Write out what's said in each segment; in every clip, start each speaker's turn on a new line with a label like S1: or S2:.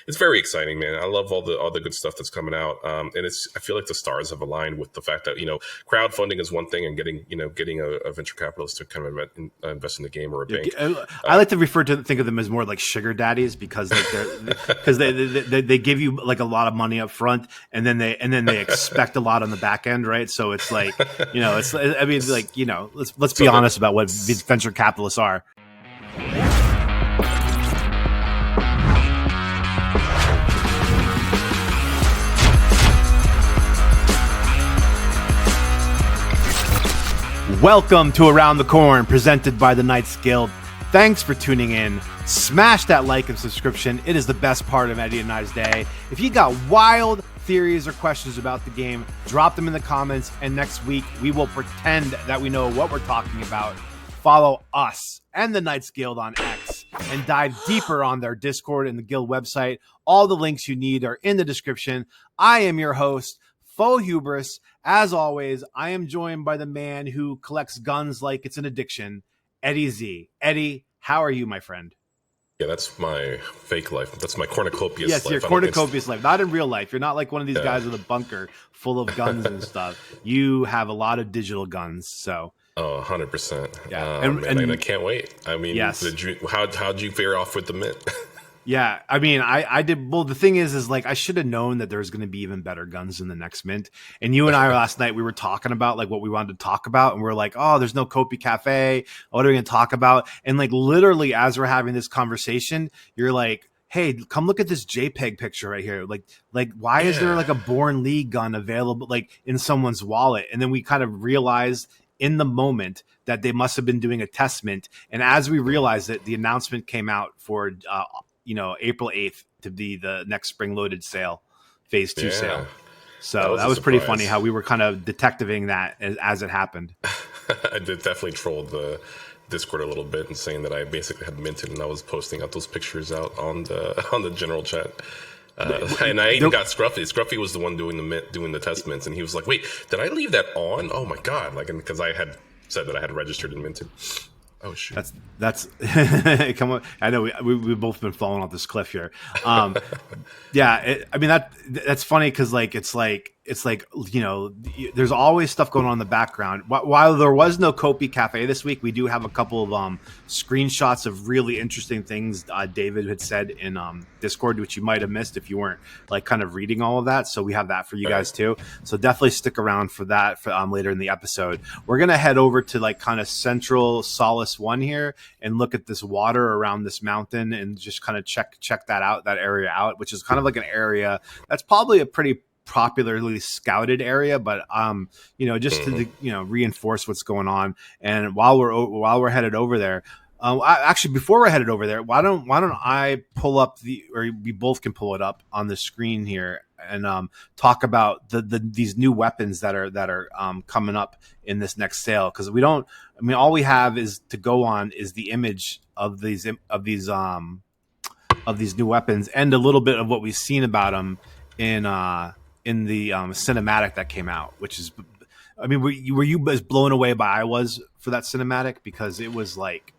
S1: it's very exciting, man. I love all the good stuff that's coming out, and I feel like the stars have aligned with the fact that crowdfunding is one thing, and getting a venture capitalist to kind of invest in the game or a bank.
S2: I like to think of them as more like sugar daddies because they give you like a lot of money up front, and then they expect a lot on the back end, right? So it's like let's be honest about what these venture capitalists are. Welcome to Around the Corn, presented by the Knights Guild. Thanks for tuning in. Smash that like and subscription. It is the best part of Eddie and I's day. If you got wild theories or questions about the game, drop them in the comments, and next week we will pretend that we know what we're talking about. Follow us and the Knights Guild on X and dive deeper on their Discord and the Guild website. All the links you need are in the description. I am your host, Faux Hubris. As always, I am joined by the man who collects guns like it's an addiction, Eddie Z. Eddie, how are you, my friend?
S1: Yeah, that's my fake life. That's my cornucopias life.
S2: Yes, your cornucopias life. Not in real life. You're not like one of these guys with a bunker full of guns and stuff. You have a lot of digital guns, so...
S1: Oh, 100%.
S2: Yeah.
S1: And I can't wait. I mean,
S2: yes.
S1: How'd you fare off with the mint?
S2: Yeah, I mean, I did. Well, the thing is like I should have known that there's going to be even better guns in the next mint. And you and I last night, we were talking about like what we wanted to talk about, and we're like, oh, there's no Kopi Cafe. What are we going to talk about? And like literally, as we're having this conversation, you're like, hey, come look at this JPEG picture right here. Like why is there like a Borne Lee gun available like in someone's wallet? And then we kind of realized in the moment that they must have been doing a test mint. And as we realized it, the announcement came out for April 8th to be the next spring-loaded sale, phase 2 sale. So that was pretty funny how we were kind of detectiving that as it happened.
S1: I did definitely troll the Discord a little bit and saying that I basically had minted, and I was posting out those pictures out on the general chat. And I even got Scruffy. Scruffy was the one doing the test mints, and he was like, "Wait, did I leave that on? Oh my god!" Like, because I had said that I had registered and minted. Oh shoot!
S2: That's come on. I know we've both been falling off this cliff here. That's funny because it's like there's always stuff going on in the background. While there was no Kopi Cafe this week, we do have a couple of screenshots of really interesting things David had said in Discord, which you might have missed if you weren't like kind of reading all of that. So we have that for you guys too. So definitely stick around for that for later in the episode. We're gonna head over to like kind of Central Solace 1 here and look at this water around this mountain and just kind of check that area out, which is kind of like an area that's probably a pretty popularly scouted area, but just to reinforce what's going on. And while we're headed over there, actually before we're headed over there, why don't I pull up or we both can pull it up on the screen here and talk about these new weapons that are coming up in this next sale, because all we have is to go on is the image of these new weapons and a little bit of what we've seen about them in the cinematic that came out, which is, were you as blown away by I was for that cinematic? Because it was like,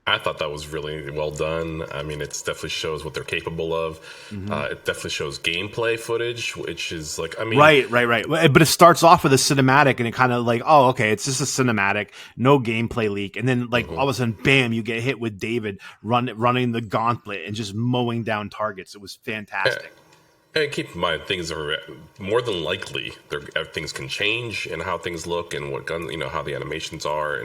S1: I thought that was really well done. I mean, it definitely shows what they're capable of. Mm-hmm. It definitely shows gameplay footage, which is like,
S2: right. But it starts off with a cinematic, and it kind of like, oh, okay, it's just a cinematic, no gameplay leak, and then like all of a sudden, bam, you get hit with David running the gauntlet and just mowing down targets. It was fantastic.
S1: Yeah. And keep in mind, things are more than likely things can change in how things look and what gun, how the animations are.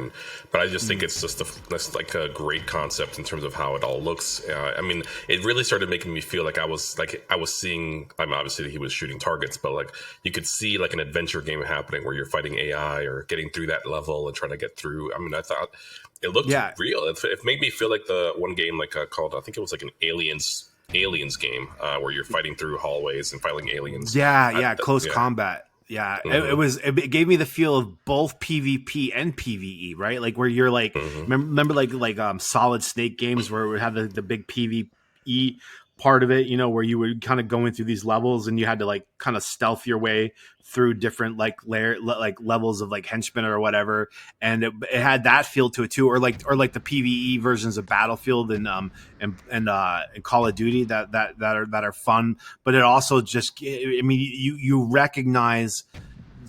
S1: But I just think it's just that's like a great concept in terms of how it all looks. It really started making me feel like I was seeing. Obviously he was shooting targets, but like you could see like an adventure game happening where you're fighting AI or getting through that level and trying to get through. I thought it looked real. It made me feel like the one game called, I think it was like an Aliens game where you're fighting through hallways and fighting aliens.
S2: Close combat. Mm-hmm. It gave me the feel of both PvP and PvE, right? Like where you're like, remember like Solid Snake games where we have the big PvE part of it, you know, where you were kind of going through these levels and you had to like kind of stealth your way through different like levels of like henchmen or whatever, and it had that feel to it too, or like the PvE versions of Battlefield and Call of Duty that are fun, but it also just, I mean, you recognize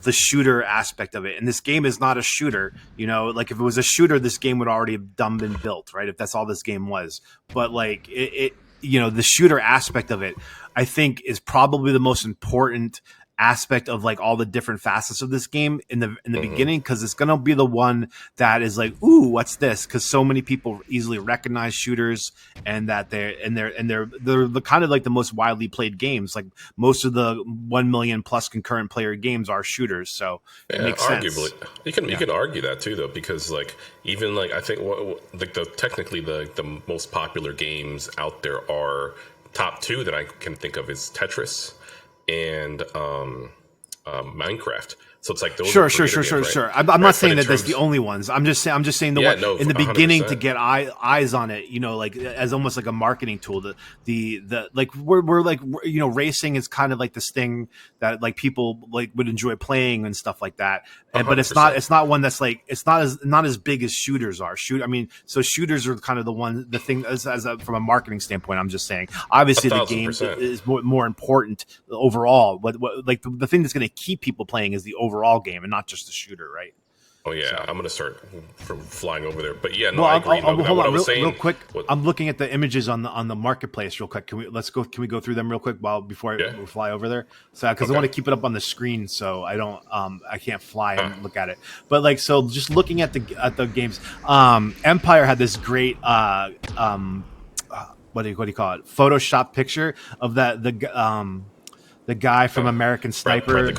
S2: the shooter aspect of it, and this game is not a shooter, you know, like if it was a shooter this game would already have been built, right, if that's all this game was. But like it you know, the shooter aspect of it I think is probably the most important aspect of like all the different facets of this game in the beginning, because it's going to be the one that is like, ooh, what's this, because so many people easily recognize shooters, and that they're the kind of like the most widely played games. Like most of the 1 million plus concurrent player games are shooters, so it makes
S1: arguably
S2: sense.
S1: you can argue that too, though, because like even like I think like technically the most popular games out there are top two that I can think of is Tetris and Minecraft. So it's like those. Sure.
S2: Right? I'm not saying that that's the only ones. I'm just saying the one in the beginning 100%. To get eyes on it, you know, like as almost like a marketing tool. The like we're like, you know, racing is kind of like this thing that like people like would enjoy playing and stuff like that. And, but it's not one that's like, it's not as big as shooters are. So shooters are kind of the thing from a marketing standpoint. I'm just saying, obviously the game is more important overall. But like the thing that's going to keep people playing is the overall game and not just the shooter, right?
S1: Oh yeah, so. I'm gonna start from flying over there, but yeah, no,
S2: well,
S1: I agree.
S2: Hold on, real quick. I'm looking at the images on the marketplace real quick. Can we go through them real quick before we fly over there? So because I want to keep it up on the screen, so I don't I can't fly and look at it. But like, so just looking at the games, Empire had this great what do you call it? Photoshop picture of the guy from American Sniper,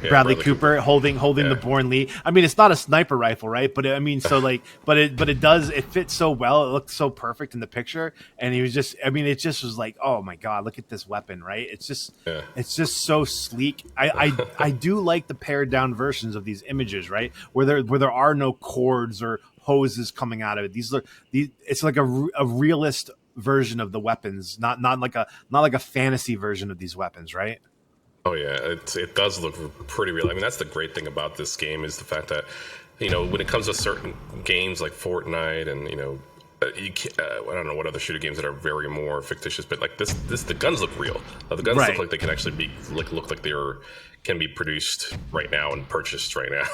S2: Bradley Cooper holding the Borne Lee. I mean, it's not a sniper rifle, right? But I mean, so like, but it fits so well. It looks so perfect in the picture, and he was just, I mean, it just was like, oh my god, look at this weapon, right? It's just so sleek. I do like the pared down versions of these images, right? Where there are no cords or hoses coming out of it. It's like a realist version of the weapons, not like a fantasy version of these weapons, right?
S1: Oh yeah, it does look pretty real. I mean, that's the great thing about this game is the fact that, you know, when it comes to certain games like Fortnite and, you know, I don't know what other shooter games that are very more fictitious, but like this the guns look real. The guns look like they can actually be look like can be produced right now and purchased right now.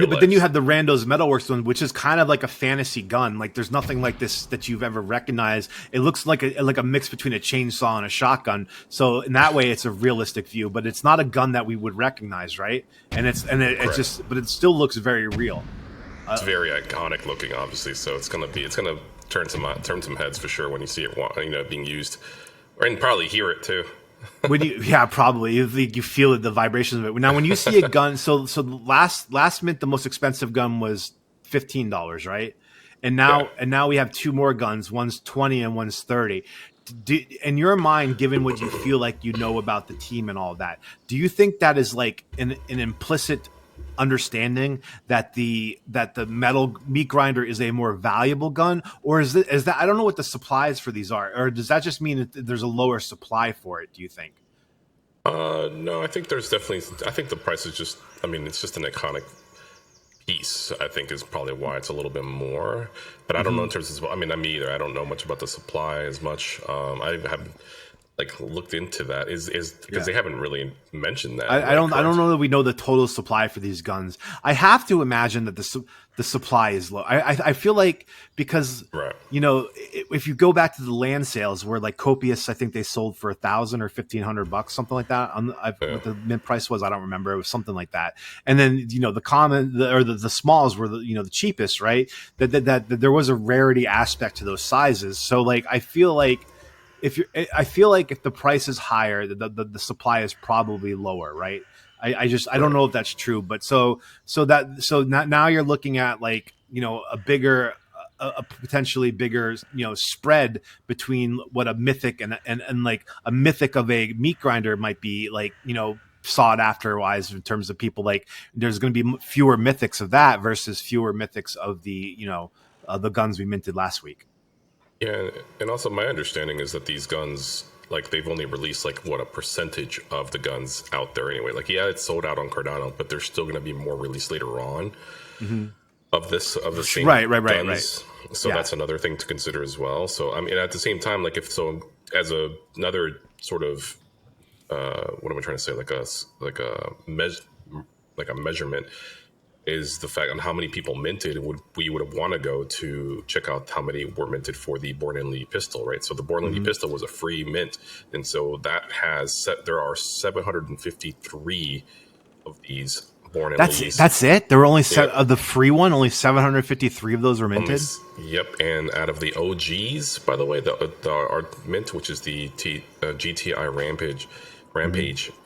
S1: But
S2: then you have the Randos Metal Works one, which is kind of like a fantasy gun. Like there's nothing like this that you've ever recognized. It looks like a mix between a chainsaw and a shotgun. So in that way, it's a realistic view, but it's not a gun that we would recognize, right? And it's just, but it still looks very real.
S1: It's very iconic looking, obviously. So it's gonna turn some heads for sure when you see it, you know, being used, and probably hear it too.
S2: Probably you feel it, the vibrations of it. Now, when you see a gun, so last mint, the most expensive gun was $15, right? And now we have two more guns. One's 20 and one's 30. In your mind, given what you feel like you know about the team and all of that, do you think that is like an implicit understanding that the metal meat grinder is a more valuable gun, or is that I don't know what the supplies for these are, or does that just mean that there's a lower supply for it, do you think?
S1: No, I think there's definitely, I think the price is just, I mean, it's just an iconic piece, I think, is probably why it's a little bit more, but I don't know in terms of, I mean, me either, I don't know much about the supply as much. I haven't like looked into that is because they haven't really mentioned that.
S2: I don't know that we know the total supply for these guns. I have to imagine that the supply is low. I feel like because you know, if you go back to the land sales where like Copious, I think they sold for $1,000 or $1,500, something like that. What the mint price was, I don't remember. It was something like that. And then, you know, the smalls were the cheapest, right? That there was a rarity aspect to those sizes. So like I feel like if the price is higher, the supply is probably lower, right? I don't know if that's true, but so now you're looking at like, you know, a potentially bigger, you know, spread between what a mythic and like a mythic of a meat grinder might be like, you know, sought after wise in terms of people. Like there's going to be fewer mythics of that versus fewer mythics of the, you know, the guns we minted last week.
S1: Yeah, and also my understanding is that these guns, like they've only released like what a percentage of the guns out there anyway. Like yeah, it's sold out on Cardano, but there's still going to be more released later on
S2: Mm-hmm.
S1: of the same
S2: Right.
S1: guns. So
S2: Yeah.
S1: that's another thing to consider as well. So I mean, at the same time, like if so, as another sort of what am I trying to say? Like a measurement is the fact on how many people minted we would want to go to check out how many were minted for the Borne Lee pistol, right? So the Borne Lee
S2: Mm-hmm.
S1: pistol was a free mint, and so there are 753 of these Borne Lees.
S2: That's it. There were only
S1: Yeah.
S2: of the free one. Only 753 of those were minted.
S1: Yep, and out of the OGs, by the way, the art mint, which is the GTI Rampage,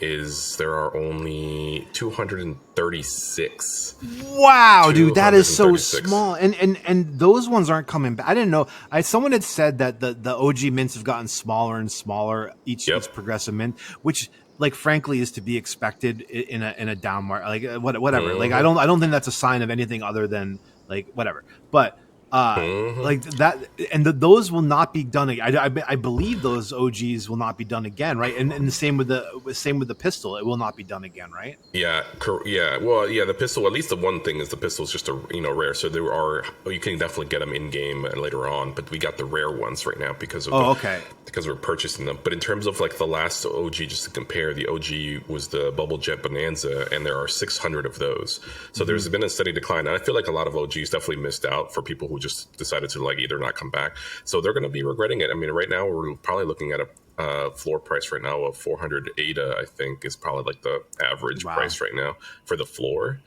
S1: is there are only 236.
S2: Wow, dude, that is so
S1: 236.
S2: small. And those ones aren't coming back. I didn't know. Someone had said that the OG mints have gotten smaller and smaller each progressive mint, which like frankly is to be expected in a down market. Like whatever.
S1: Mm-hmm.
S2: Like I don't think that's a sign of anything other than like whatever. But like that, and those will not be done. I believe those OGs will not be done again, right? And the same with the pistol, it will not be done again, right?
S1: Yeah, yeah. Well, yeah. The pistol. At least the one thing is the pistol is just a rare. So you can definitely get them in game and later on. But we got the rare ones right now because of because we're purchasing them. But in terms of like the last OG, just to compare, the OG was the Bubble Jet Bonanza, and there are 600 of those. So there's been a steady decline. And I feel like a lot of OGs definitely missed out for people who just decided to like either not come back. So they're going to be regretting it. I mean, right now we're probably looking at a floor price right now of 400 ADA, I think is probably like the average price right now for the floor.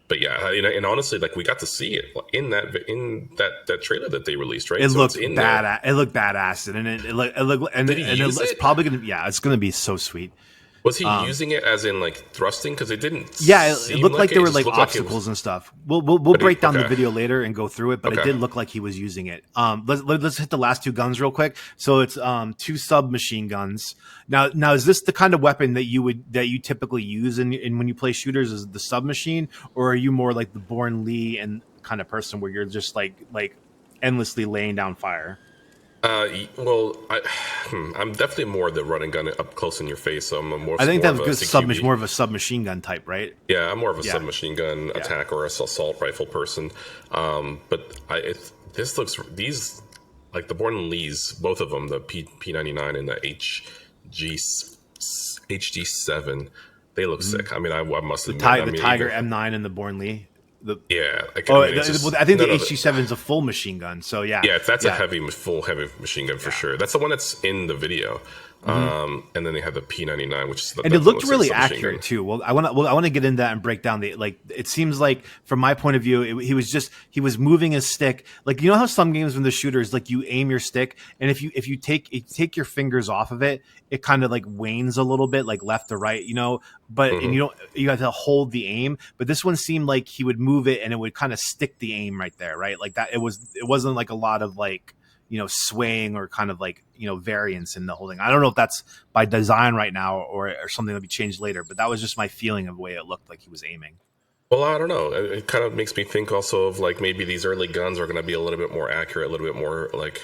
S1: But yeah, and honestly, like we got to see it in that trailer that they released, right?
S2: It looked badass. It looked badass, and it's probably gonna. Yeah, it's gonna be so sweet.
S1: Was he using it as in like thrusting? Because it didn't.
S2: Yeah, it looked like there were like obstacles and stuff. We'll break down the video later and go through it, but it did look like he was using it. Let's hit the last two guns real quick. So it's two submachine guns. Now is this the kind of weapon that you typically use in when you play shooters? Is the submachine, or are you more like the Borne Lee and kind of person where you're just like endlessly laying down fire?
S1: Well, I'm definitely more the running gun up close in your face. So I'm more.
S2: I think that's more of a submachine gun type, right?
S1: Yeah, I'm more of a submachine gun attack or assault rifle person. But these like the Borne Lees, both of them, the P99 and the HG7, they look sick. I mean, I must admit,
S2: the Tiger M9 and the Borne Lee.
S1: I think
S2: the HG7 is a full machine gun. So yeah,
S1: that's a full heavy machine gun for sure. That's the one that's in the video. And then they have the P99, which is
S2: and it looked really accurate too. I want to get into that and break down the like. It seems like from my point of view, he was moving his stick. Like you know how some games when the shooters like you aim your stick, and if you take your fingers off of it, it kind of like wanes a little bit, like left to right, But and you have to hold the aim. But this one seemed like he would move it and it would kind of stick the aim right there, right? Like that. It wasn't like a lot of like swaying or kind of like variance in the whole thing. I don't know if that's by design right now or something that'll be changed later, but that was just my feeling of the way it looked like he was aiming.
S1: Well, I don't know. It kind of makes me think also of like maybe these early guns are going to be a little bit more accurate, a little bit more like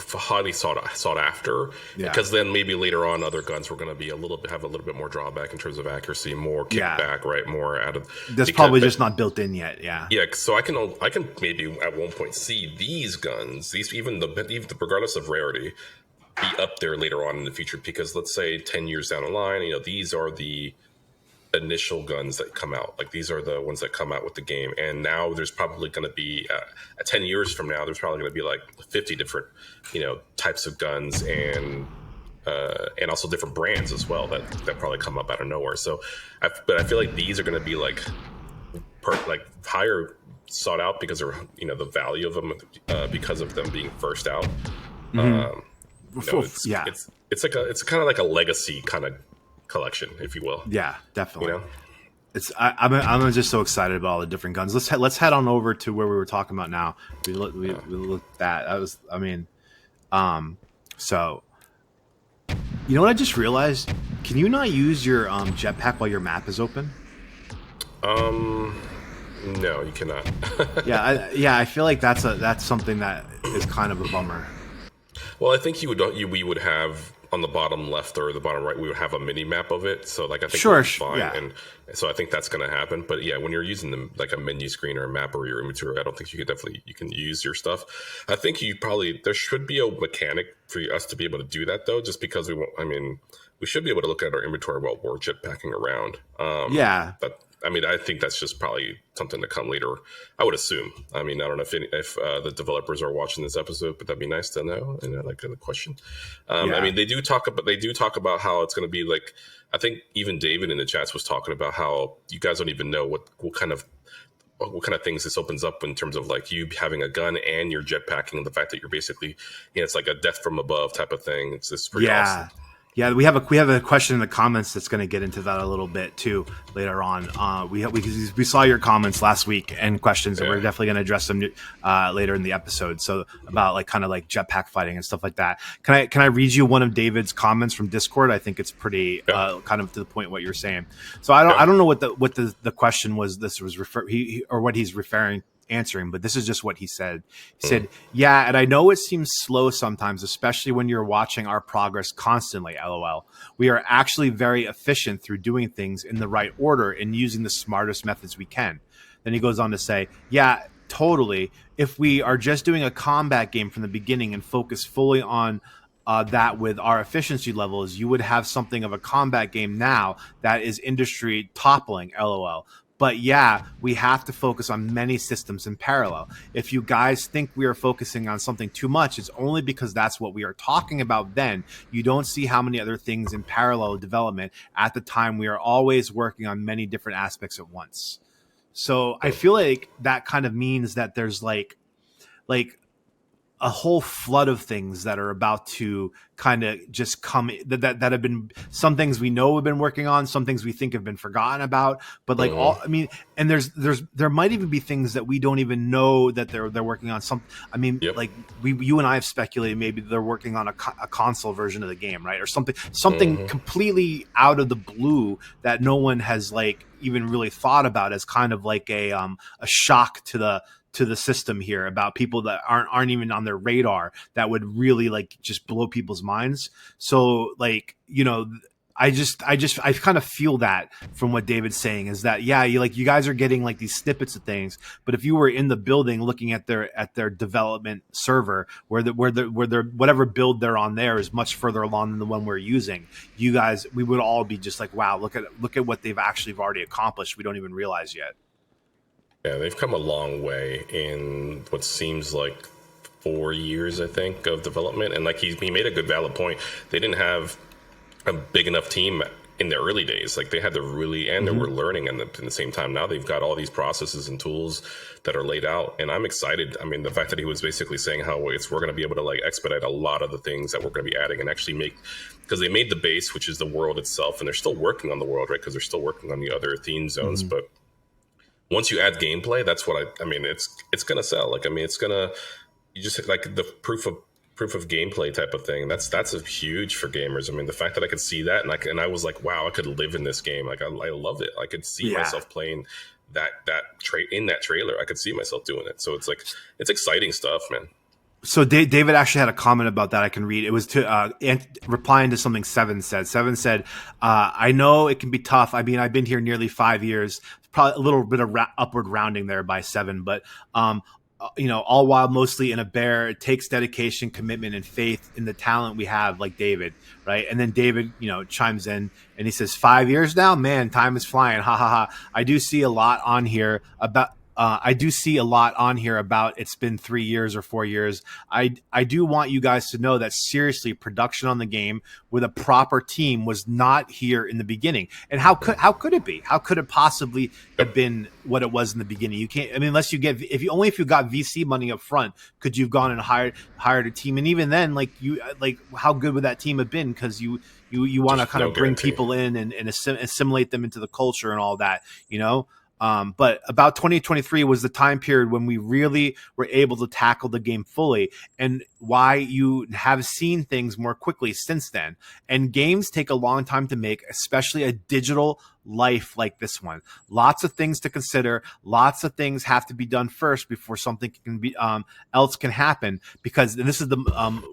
S1: highly sought after. Yeah. Because then maybe later on other guns were going to be have a little bit more drawback in terms of accuracy, more kickback, right? More out of
S2: that's probably just not built in yet. Yeah.
S1: Yeah. So I can maybe at one point see these guns, even regardless of rarity, be up there later on in the future. Because let's say 10 years down the line, these are the initial guns that come out. Like these are the ones that come out with the game, and now there's probably going to be 10 years from now there's probably going to be like 50 different types of guns and also different brands as well that probably come up out of nowhere. So but I feel like these are going to be like higher sought out because of the value of them because of them being first out. It's kind of like a legacy kind of collection, if you will.
S2: Yeah, definitely. I'm just so excited about all the different guns. Let's head on over to where we were talking about now. We looked at that was so you know what I just realized? Can you not use your jetpack while your map is open?
S1: No, you cannot.
S2: I feel like that's something that is kind of a bummer.
S1: Well, I think we would have on the bottom left or the bottom right, we would have a mini map of it. So like I think
S2: Sure,
S1: that's fine,
S2: yeah.
S1: and so I think that's going to happen. But yeah, when you're using them like a menu screen or a map or your inventory, I don't think you can use your stuff. I think there should be a mechanic for us to be able to do that though, just because we won't. I mean, we should be able to look at our inventory while we're jetpacking around.
S2: Yeah.
S1: But I mean, I think that's just probably something to come later. I would assume. I mean, I don't know if the developers are watching this episode, but that'd be nice to know. And I like the question. I mean, they do talk about how it's going to be like. I think even David in the chats was talking about how you guys don't even know what kind of things this opens up in terms of like you having a gun and you're jetpacking, and the fact that you're basically, it's like a death from above type of thing. It's just pretty awesome.
S2: Yeah, we have a question in the comments that's going to get into that a little bit too later on. We saw your comments last week and questions, and we're definitely going to address them later in the episode. So about like kind of like jetpack fighting and stuff like that. Can I read you one of David's comments from Discord? I think it's pretty kind of to the point what you're saying. So I don't know what the question was. This was or what he's answering, but this is just what he said. He said, "Yeah, and I know it seems slow sometimes, especially when you're watching our progress constantly, LOL. We are actually very efficient through doing things in the right order and using the smartest methods we can." Then he goes on to say, "Yeah, totally. If we are just doing a combat game from the beginning and focus fully on that with our efficiency levels, you would have something of a combat game now that is industry toppling, LOL. But yeah, we have to focus on many systems in parallel. If you guys think we are focusing on something too much, it's only because that's what we are talking about then. You don't see how many other things in parallel development at the time. We are always working on many different aspects at once." So I feel like that kind of means that there's like a whole flood of things that are about to kind of just come that have been, some things we know we've been working on, some things we think have been forgotten about, but like and there might even be things that we don't even know that they're working on. Like you and I have speculated maybe they're working on a console version of the game, right? Or something completely out of the blue that no one has like even really thought about as kind of like a shock to the system here, about people that aren't even on their radar, that would really like just blow people's minds. So like, I kind of feel that from what David's saying is that, you guys are getting like these snippets of things, but if you were in the building looking at their development server where whatever build they're on there is much further along than the one we're using, we would all be just like, wow, look at what they've actually already accomplished. We don't even realize yet.
S1: Yeah, they've come a long way in what seems like 4 years, I think, of development. And like he made a valid point. They didn't have a big enough team in the early days. Like they had to really, and they were learning in the same time. Now they've got all these processes and tools that are laid out. And I'm excited. I mean, the fact that he was basically saying how we're going to be able to like expedite a lot of the things that we're going to be adding and actually because they made the base, which is the world itself, and they're still working on the world, right? Because they're still working on the other theme zones. But once you add gameplay, that's what I mean, it's going to sell. Like, I mean, you just like the proof of gameplay type of thing. That's a huge for gamers. I mean, the fact that I could see that and I was like, wow, I could live in this game. Like I loved it. I could see myself playing that in that trailer. I could see myself doing it. So it's like, it's exciting stuff, man.
S2: So David actually had a comment about that I can read. It was to replying to something Seven said. Seven said, "I know it can be tough. I mean, I've been here nearly 5 years. Probably a little bit of upward rounding there by 7, but all while mostly in a bear. It takes dedication, commitment, and faith in the talent we have, like David, right?" And then David, chimes in and he says, 5 years now, man, time is flying. Ha ha ha. I do see a lot on here about it's been 3 years or 4 years. I do want you guys to know that seriously, production on the game with a proper team was not here in the beginning. And how could it be? How could it possibly have been what it was in the beginning? You can't. I mean, unless you if you got VC money up front, could you have gone and hired a team? And even then, how good would that team have been? Because you want to kind of bring people in and assimilate them into the culture and all that, But about 2023 was the time period when we really were able to tackle the game fully, and why you have seen things more quickly since then. And games take a long time to make, especially a digital life like this one. Lots of things to consider. Lots of things have to be done first before something can be else can happen. Because and this is the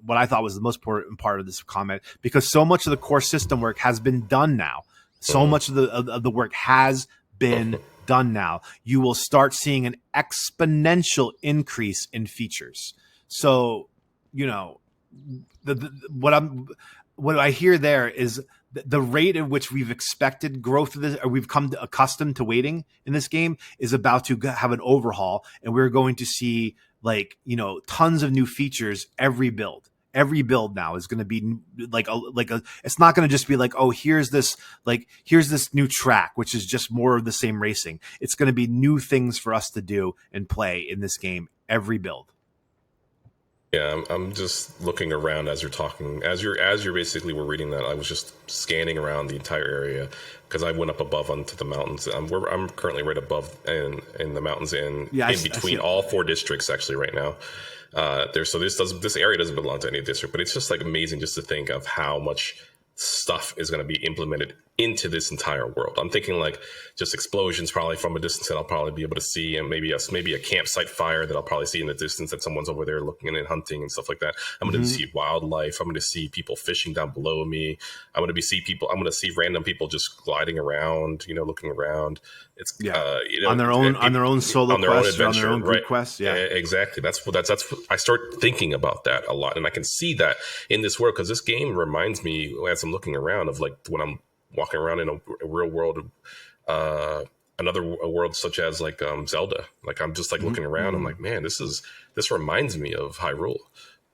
S2: what I thought was the most important part of this comment. Because so much of the core system work has been done now. So much of the work has been done now. You will start seeing an exponential increase in features. So, you know, what I hear there is the rate at which we've expected growth of this, or we've come accustomed to waiting in this game, is about to have an overhaul, and we're going to see, like, you know, tons of new features every build. Every build now is going to be like a. It's not going to just be like, oh, here's this new track, which is just more of the same racing. It's going to be new things for us to do and play in this game every build.
S1: Yeah, I'm just looking around as you're talking. As you're basically were reading that, I was just scanning around the entire area because I went up above onto the mountains. I'm currently right above in the mountains and in between all 4 districts actually right now. This area doesn't belong to any district, but it's just like amazing just to think of how much stuff is going to be implemented into this entire world. I'm thinking like just explosions probably from a distance that I'll probably be able to see, and maybe a campsite fire that I'll probably see in the distance that someone's over there looking and hunting and stuff like that. I'm going to see wildlife. I'm going to see people fishing down below me. I'm going to see random people just gliding around, you know, looking around. It's you know, on their
S2: own solo quests,
S1: adventure,
S2: on their own group
S1: right?
S2: quests. Yeah,
S1: exactly. That's I start thinking about that a lot, and I can see that in this world because this game reminds me as I'm looking around of like when I'm walking around in a real world, a world such as like Zelda. Like I'm just like looking around. I'm like, man, this reminds me of Hyrule.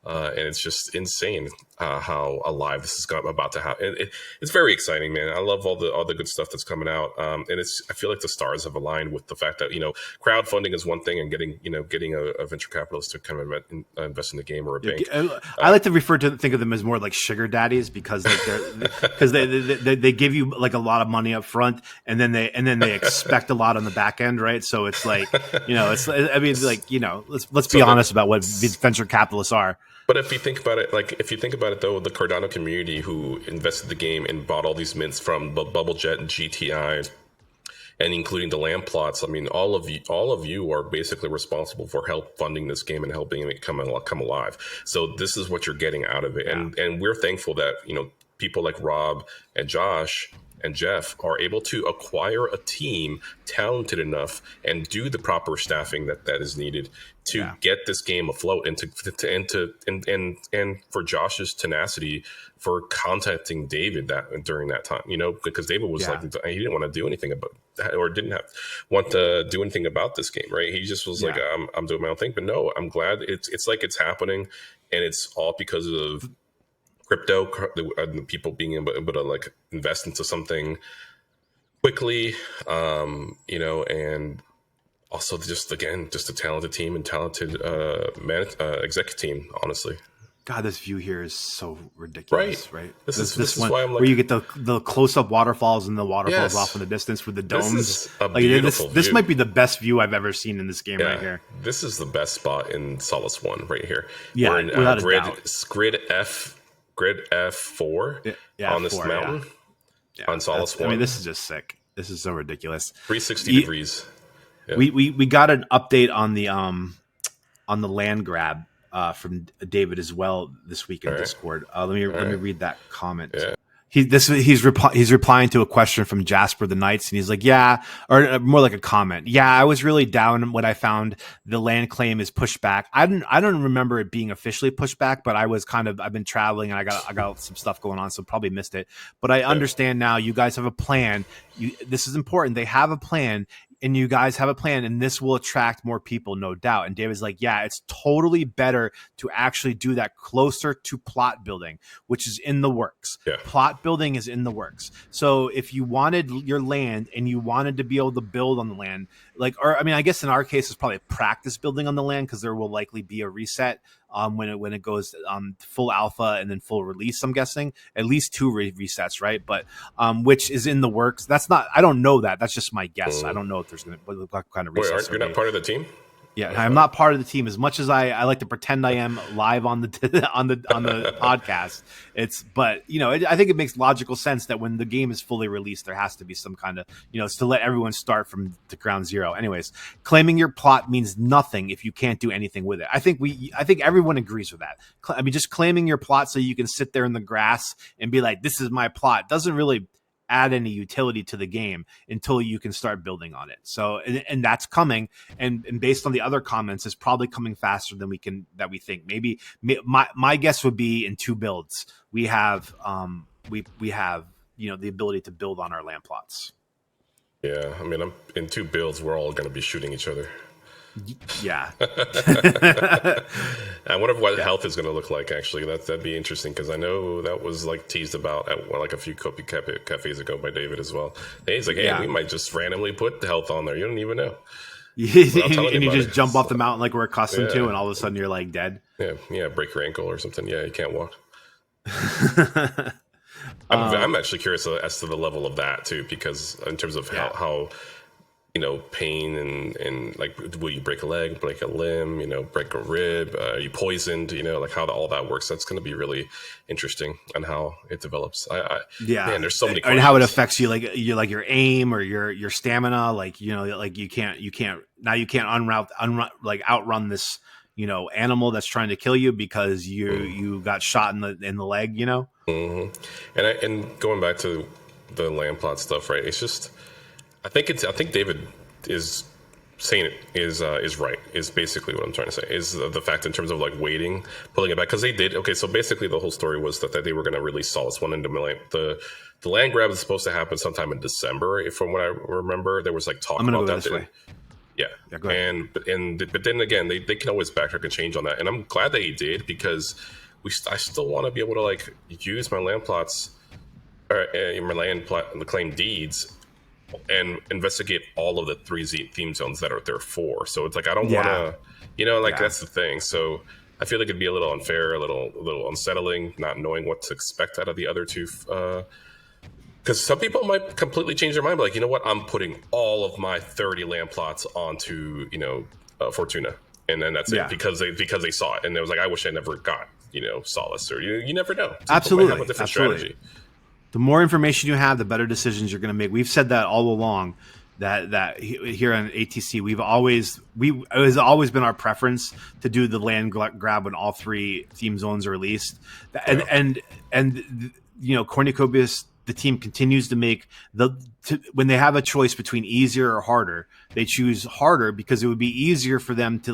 S1: And it's just insane how alive this is about to happen. It's very exciting, man. I love all the good stuff that's coming out, and I feel like the stars have aligned with the fact that, you know, crowdfunding is one thing, and getting a venture capitalist to kind of invest in the game or a bank.
S2: I like to think of them as more like sugar daddies because they give you like a lot of money up front, and then they expect a lot on the back end, right? So it's like, you know, let's be honest about what venture capitalists are.
S1: But if you think about it, though, the Cardano community who invested the game and bought all these mints from Bubble Jet and GTI, and including the land plots, I mean, all of you are basically responsible for help funding this game and helping it come alive. So this is what you're getting out of it, and we're thankful that, you know, people like Rob and Josh and Jeff are able to acquire a team talented enough and do the proper staffing that is needed to get this game afloat, and for Josh's tenacity for contacting David during that time, you know, because David was like, he didn't want to do anything about that, or want to do anything about this game, right? He just was like, I'm doing my own thing. But no, I'm glad it's like it's happening, and it's all because of crypto, the people being able to like invest into something quickly, you know, and also just a talented team and talented executive team, honestly.
S2: God, this view here is so ridiculous, right?
S1: This is why I'm like,
S2: where you get the close-up waterfalls and the waterfalls off in the distance with the domes.
S1: This is a beautiful
S2: this
S1: view.
S2: might be the best view I've ever seen in this game right here.
S1: This is the best spot in Solace 1 right here.
S2: Yeah,
S1: we're in
S2: without a doubt.
S1: Grid F4 on this mountain on Solace 1.
S2: I mean, this is just sick. This is so ridiculous.
S1: 360 degrees.
S2: Yeah. We got an update on the land grab from David as well this week in Discord. Let me read that comment.
S1: Yeah.
S2: He's replying to a question from Jasper the Knights, and he's like, or more like a comment. Yeah, I was really down when I found the land claim is pushed back. I don't remember it being officially pushed back, but I've been traveling and I got some stuff going on, so probably missed it. But I understand now. You guys have a plan. This is important. They have a plan. And you guys have a plan, and this will attract more people, no doubt. And David's like, yeah, it's totally better to actually do that closer to plot building, which is in the works. Yeah. Plot building is in the works. So if you wanted your land and you wanted to be able to build on the land, I guess in our case, it's probably practice building on the land because there will likely be a reset when it goes full alpha and then full release. I'm guessing at least 2 resets, right? But which is in the works. That's not. I don't know that. That's just my guess. I don't know if there's going to what kind of resets.
S1: You're not part of the team?
S2: Yeah, I'm not part of the team as much as I like to pretend I am live on the on the podcast. But I think it makes logical sense that when the game is fully released, there has to be some kind of it's to let everyone start from the ground zero. Anyways, claiming your plot means nothing if you can't do anything with it. I think everyone agrees with that. I mean, just claiming your plot so you can sit there in the grass and be like, "This is my plot," doesn't really add any utility to the game until you can start building on it. So, and that's coming. And based on the other comments, it's probably coming faster than we think. Maybe my guess would be in 2 builds. We have, we have, the ability to build on our land plots.
S1: Yeah. I mean, in 2 builds, we're all going to be shooting each other.
S2: Yeah.
S1: I wonder what health is going to look like, actually. That'd be interesting, because I know that was teased about at a few cafes ago by David as well. He's like, hey, we might just randomly put the health on there. You don't even know.
S2: And you just jump off the mountain like we're accustomed to, and all of a sudden you're dead.
S1: Yeah, break your ankle or something. Yeah, you can't walk. I'm actually curious as to the level of that too, because in terms of how pain and will you break a leg, break a limb, break a rib, are you poisoned, how all that works. That's going to be really interesting on how it develops. Man, there's so many questions.
S2: And how it affects you, your aim or your stamina, you can't outrun this, animal that's trying to kill you because you got shot in the leg,
S1: Mm-hmm. And going back to the land plot stuff, right? It's just, I think David is saying it is right, is basically what I'm trying to say, is the fact in terms of waiting, pulling it back, because they did. Okay, so basically the whole story was that they were going to release Solace 1 into Milan. The land grab is supposed to happen sometime in December, from what I remember. There was talk about that.
S2: Way.
S1: Yeah, go ahead. But then again, they can always backtrack and change on that, and I'm glad that he did, because I still want to be able to use my land plots, my land plot, the claim deeds, and investigate all of the 3 theme zones that are there for. So it's I don't want to, that's the thing. So I feel like it'd be a little unfair, a little unsettling, not knowing what to expect out of the other 2. Because some people might completely change their mind, but you know what? I'm putting all of my 30 land plots onto, Fortuna, and then that's it, because they saw it, and it was I wish I never got, Solace, or you never know.
S2: Absolutely,
S1: have a different strategy.
S2: The more information you have, the better decisions you're going to make. We've said that all along. That here on AtC, it has always been our preference to do the land grab when all 3 theme zones are released, and Cornucopias, the team continues to make when they have a choice between easier or harder, they choose harder, because it would be easier for them to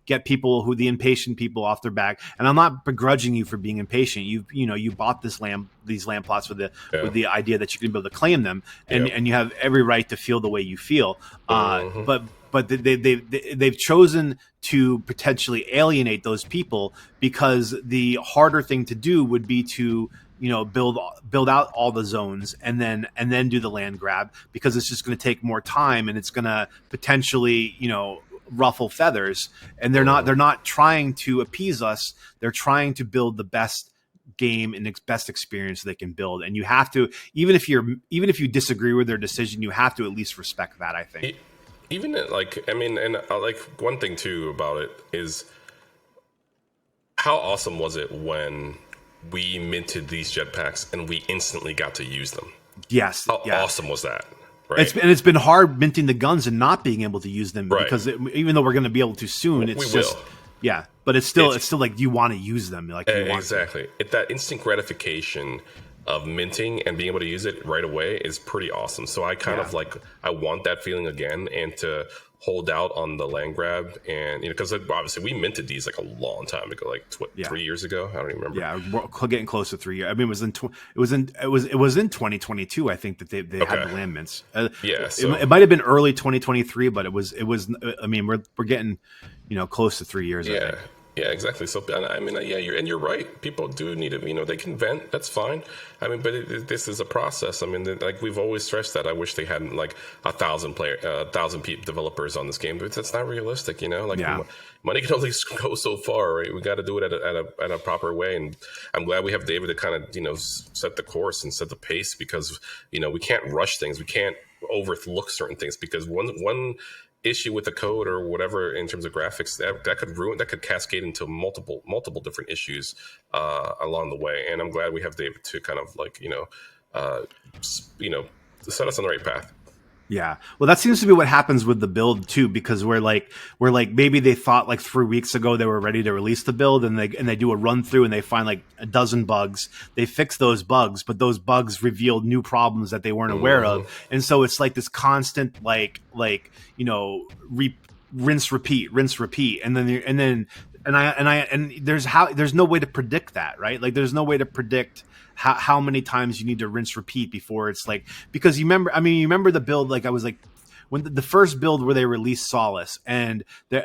S2: get the impatient people off their back. And I'm not begrudging you for being impatient. You bought these land plots with the idea that you can be able to claim them, and you have every right to feel the way you feel. But they've chosen to potentially alienate those people, because the harder thing to do would be to build out all the zones and then do the land grab, because it's just going to take more time, and it's going to potentially ruffle feathers. And they're not trying to appease us. They're trying to build the best game and best experience they can build. And you have to, even if you disagree with their decision, you have to at least respect that, I think.
S1: Even one thing too about it is, how awesome was it when we minted these jetpacks and we instantly got to use them?
S2: Yes.
S1: How awesome was that? Right.
S2: It's been hard minting the guns and not being able to use them, because even though we're going to be able to soon, but it's still you want to use them,
S1: exactly. That instant gratification of minting and being able to use it right away is pretty awesome. So I kind of I want that feeling again, and to hold out on the land grab, and because obviously we minted these a long time ago, 3 years ago. I don't even remember.
S2: Yeah, we're getting close to 3 years. I mean, it was in 2022. I think that they had the land mints. So it might have been early 2023, but it was. I mean, we're getting close to 3 years. I think.
S1: Yeah, exactly. So, I mean, yeah, you're right. People do need to, they can vent. That's fine. I mean, but this is a process. I mean, like we've always stressed that. I wish they had like 1,000 developers on this game, but that's not realistic. Like
S2: Yeah.
S1: money can only go so far, right? We got to do it at a proper way. And I'm glad we have David to kind of set the course and set the pace, because we can't rush things. We can't overlook certain things, because one issue with the code or whatever in terms of graphics that could cascade into multiple different issues along the way. And I'm glad we have David to kind of like set us on the right path.
S2: Yeah. Well, that seems to be what happens with the build too, because we're like maybe they thought like 3 weeks ago they were ready to release the build, and they do a run through and they find like a dozen bugs. They fix those bugs, but those bugs revealed new problems that they weren't aware of. And so it's like this constant rinse repeat. And there's no way to predict that, right? Like there's no way to predict how many times you need to rinse repeat before it's like, because you remember the build, like I was like, when the first build where they released Solace, and I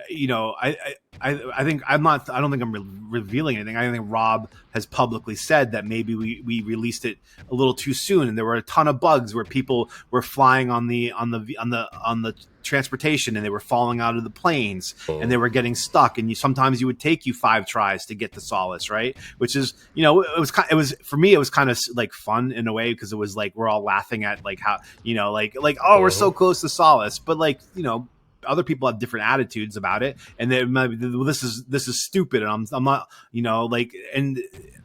S2: think I don't think I'm revealing anything. I think Rob has publicly said that maybe we released it a little too soon, and there were a ton of bugs where people were flying on the transportation and they were falling out of the planes and they were getting stuck, and sometimes you would take 5 tries to get to Solace, right? Which is, it was for me, it was kind of like fun in a way, because it was like we're all laughing at like how we're so close to Solace, but like other people have different attitudes about it, and they might be, well, this is stupid, and I'm not, and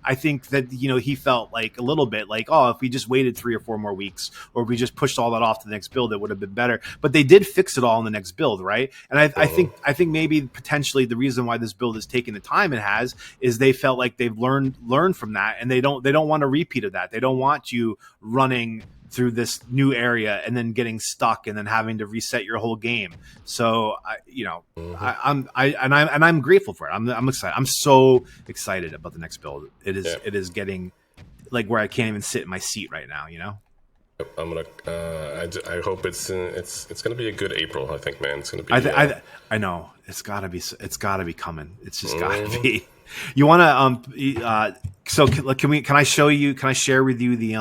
S2: I think that he felt like a little bit like, oh, if we just waited 3 or 4 more weeks, or if we just pushed all that off to the next build, it would have been better. But they did fix it all in the next build, right? And I think maybe potentially the reason why this build is taking the time it has is they felt like they've learned from that, and they don't want a repeat of that. They don't want you running through this new area and then getting stuck and then having to reset your whole game. So I'm grateful for it. I'm excited. I'm so excited about the next build. It is getting like where I can't even sit in my seat right now.
S1: I'm gonna. I hope it's gonna be a good April. I think, man, it's gonna be.
S2: I know it's gotta be coming. It's just gotta be. You want to So can I share with you the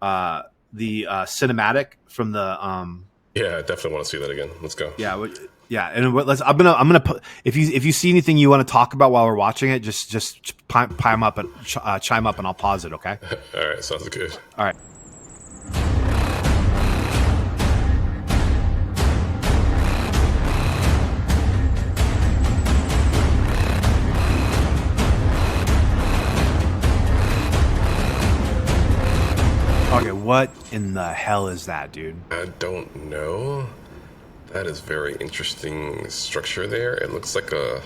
S2: cinematic from the
S1: Yeah, I definitely want to see that again. Let's go.
S2: Yeah, and I'm gonna put, if you see anything you want to talk about while we're watching it, just chime up and I'll pause it. Okay.
S1: All right, sounds good.
S2: All right. Okay, what in the hell is that, dude?
S1: I don't know. That is very interesting structure there. It looks like a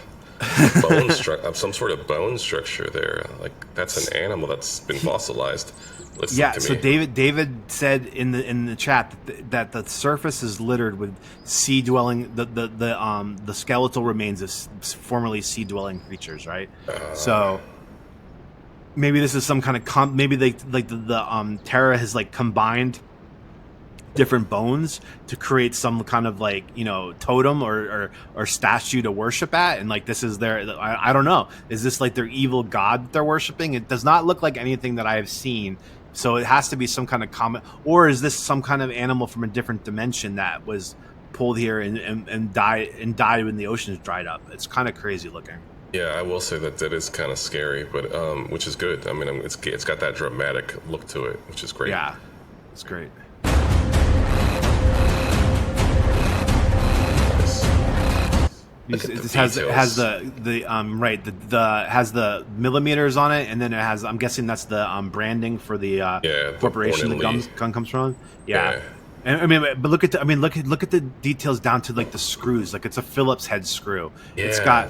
S1: bone structure, some sort of bone structure there. Like that's an animal that's been fossilized.
S2: So David said in the chat that the surface is littered with sea dwelling, the skeletal remains of formerly sea dwelling creatures, right? So maybe this is some kind of maybe the Terra has like combined different bones to create some kind of like totem or statue to worship at, and like this is their, I don't know, is this like their evil god that they're worshiping? It does not look like anything that I have seen, so it has to be some kind of comet, or is this some kind of animal from a different dimension that was pulled here and died when the oceans dried up? It's kind of crazy looking.
S1: Yeah, I will say that is kind of scary, but which is good. I mean, it's got that dramatic look to it, which is great.
S2: Yeah, it's great. It has the millimeters on it, and then it has, I'm guessing that's the branding for the corporation the gun comes from. Yeah. And I mean, but look at the details down to like the screws. Like it's a Phillips head screw. Yeah. It's got.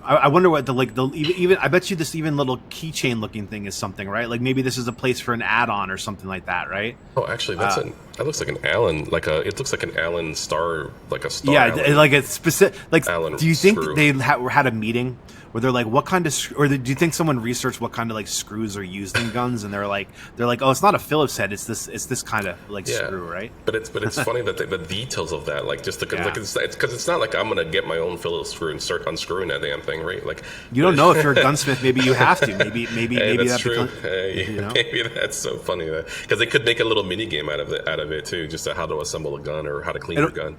S2: I wonder what even I bet you this even little keychain looking thing is something, right? Like maybe this is a place for an add-on or something like that, right?
S1: Oh, actually, That looks like an Allen, it looks like an Allen star, like a star.
S2: Yeah,
S1: Allen,
S2: like it's specific. Like,
S1: Allen
S2: do you think
S1: screw.
S2: they had a meeting where they're like, what kind of, or do you think someone researched what kind of like screws are used in guns, and they're like, oh, it's not a Phillips head, it's this kind of like screw, right?
S1: But it's funny that the details of that, like just because it's not like I'm gonna get my own Phillips screw and start unscrewing that damn thing, right? Like
S2: you don't know if you're a gunsmith, maybe you have to, maybe
S1: hey, that's
S2: that
S1: true.
S2: becomes,
S1: Maybe that's so funny because they could make a little mini game out of it too, just how to assemble a gun or how to clean your gun.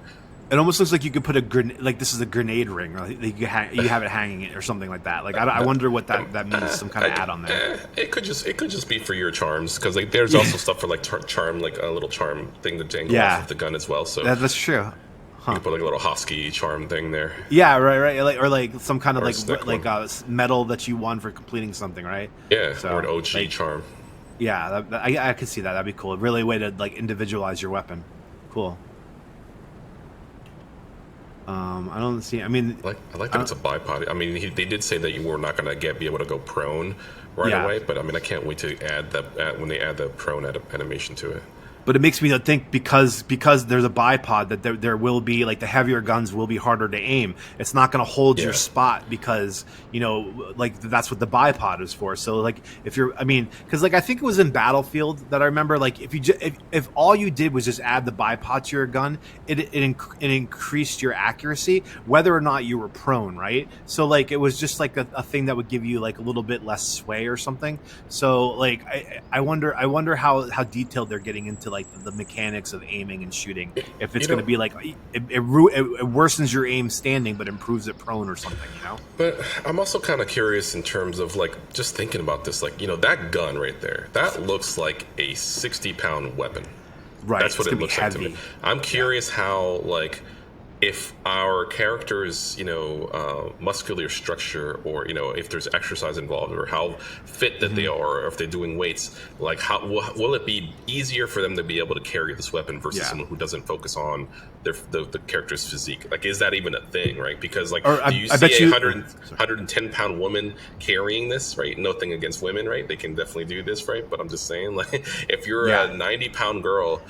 S2: It almost looks like you could put a grenade, like this is a grenade ring, or you have it hanging or something like that. Like I wonder what that means. Some kind of add-on there.
S1: It could just be for your charms, because like there's also stuff for like charm, like a little charm thing to dangle off of the gun as well. So
S2: that's true.
S1: You could put like a little Hosky charm thing there.
S2: Yeah, right. Like some kind of like medal that you won for completing something, right?
S1: Yeah, or an OG charm.
S2: Yeah, I could see that. That'd be cool. Really a way to like individualize your weapon. Cool. I don't see. I mean,
S1: I like that it's a bipod. I mean, they did say that you were not going to be able to go prone right away, but I mean, I can't wait to add that when they add the prone animation to it.
S2: But it makes me think because there's a bipod that there will be, like, the heavier guns will be harder to aim. It's not going to hold your spot because, like, that's what the bipod is for. So, like, because, like, I think it was in Battlefield that I remember, like, if all you did was just add the bipod to your gun, it increased your accuracy, whether or not you were prone, right? So, like, it was just, like, a thing that would give you, like, a little bit less sway or something. So, like, I wonder how detailed they're getting into, like, the mechanics of aiming and shooting, if it's going to be like it worsens your aim standing but improves it prone or something,
S1: But I'm also kind of curious in terms of, like, just thinking about this, like, that gun right there, that looks like a 60-pound weapon,
S2: right?
S1: That's what it looks like to me. I'm curious how, like, if our character's muscular structure, or if there's exercise involved, or how fit that they are, or if they're doing weights, like, how will it be easier for them to be able to carry this weapon versus someone who doesn't focus on the character's physique? Like, is that even a thing, right? Because, like, do you see a 110-pound woman carrying this, right? Nothing against women, right? They can definitely do this, right? But I'm just saying, like, if you're a 90-pound girl,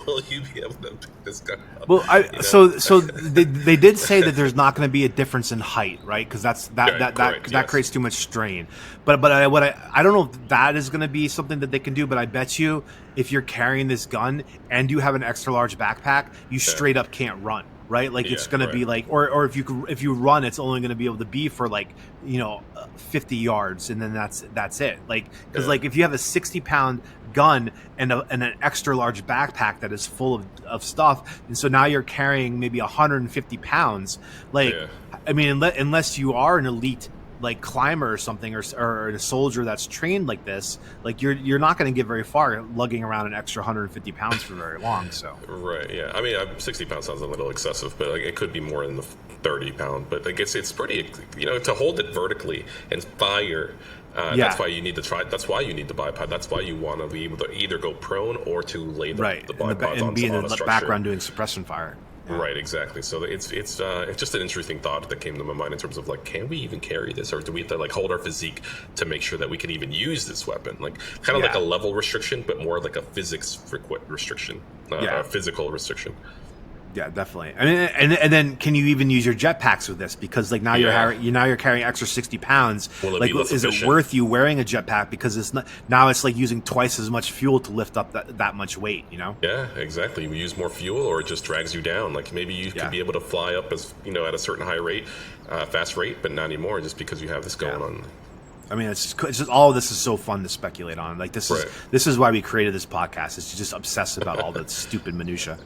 S1: will you be able to pick this gun up?
S2: Well, so they did say that there's not going to be a difference in height, right? Because that creates too much strain. But I don't know if that is going to be something that they can do. But I bet you, if you're carrying this gun and you have an extra large backpack, you straight up can't run. Right, like it's going to be like, or if you run, it's only going to be able to be for, like, 50 yards, and then that's it. Like, because like if you have a 60-pound gun and an extra large backpack that is full of stuff, and so now you're carrying maybe 150 pounds. Like, I mean, unless you are an elite, like, climber or something, or a soldier that's trained like this, like, you're not going to get very far lugging around an extra 150 pounds for very long. So
S1: I mean, 60 pounds sounds a little excessive, but, like, it could be more than the 30-pound. But I guess it's pretty, to hold it vertically and fire. That's why you need to try. That's why you need the bipod. That's why you want to be able to either go prone or to lay the bipods
S2: and be in the
S1: structure.
S2: Background doing suppression fire.
S1: Yeah. Right, exactly. So it's just an interesting thought that came to my mind in terms of, like, can we even carry this, or do we have to, like, hold our physique to make sure that we can even use this weapon? Like, kind of like a level restriction, but more like a physics restriction, a physical restriction.
S2: Yeah, definitely. I mean, and then can you even use your jetpacks with this? Because, like, now you're carrying extra 60 pounds. Like, is it worth you wearing a jetpack? Because it's like using twice as much fuel to lift up that much weight.
S1: Yeah, exactly. You use more fuel, or it just drags you down. Like, maybe you could be able to fly up as at a certain high rate, fast rate, but not anymore, just because you have this going on.
S2: I mean, it's just all of this is so fun to speculate on. Like, this is why we created this podcast, is to just obsess about all the stupid minutia.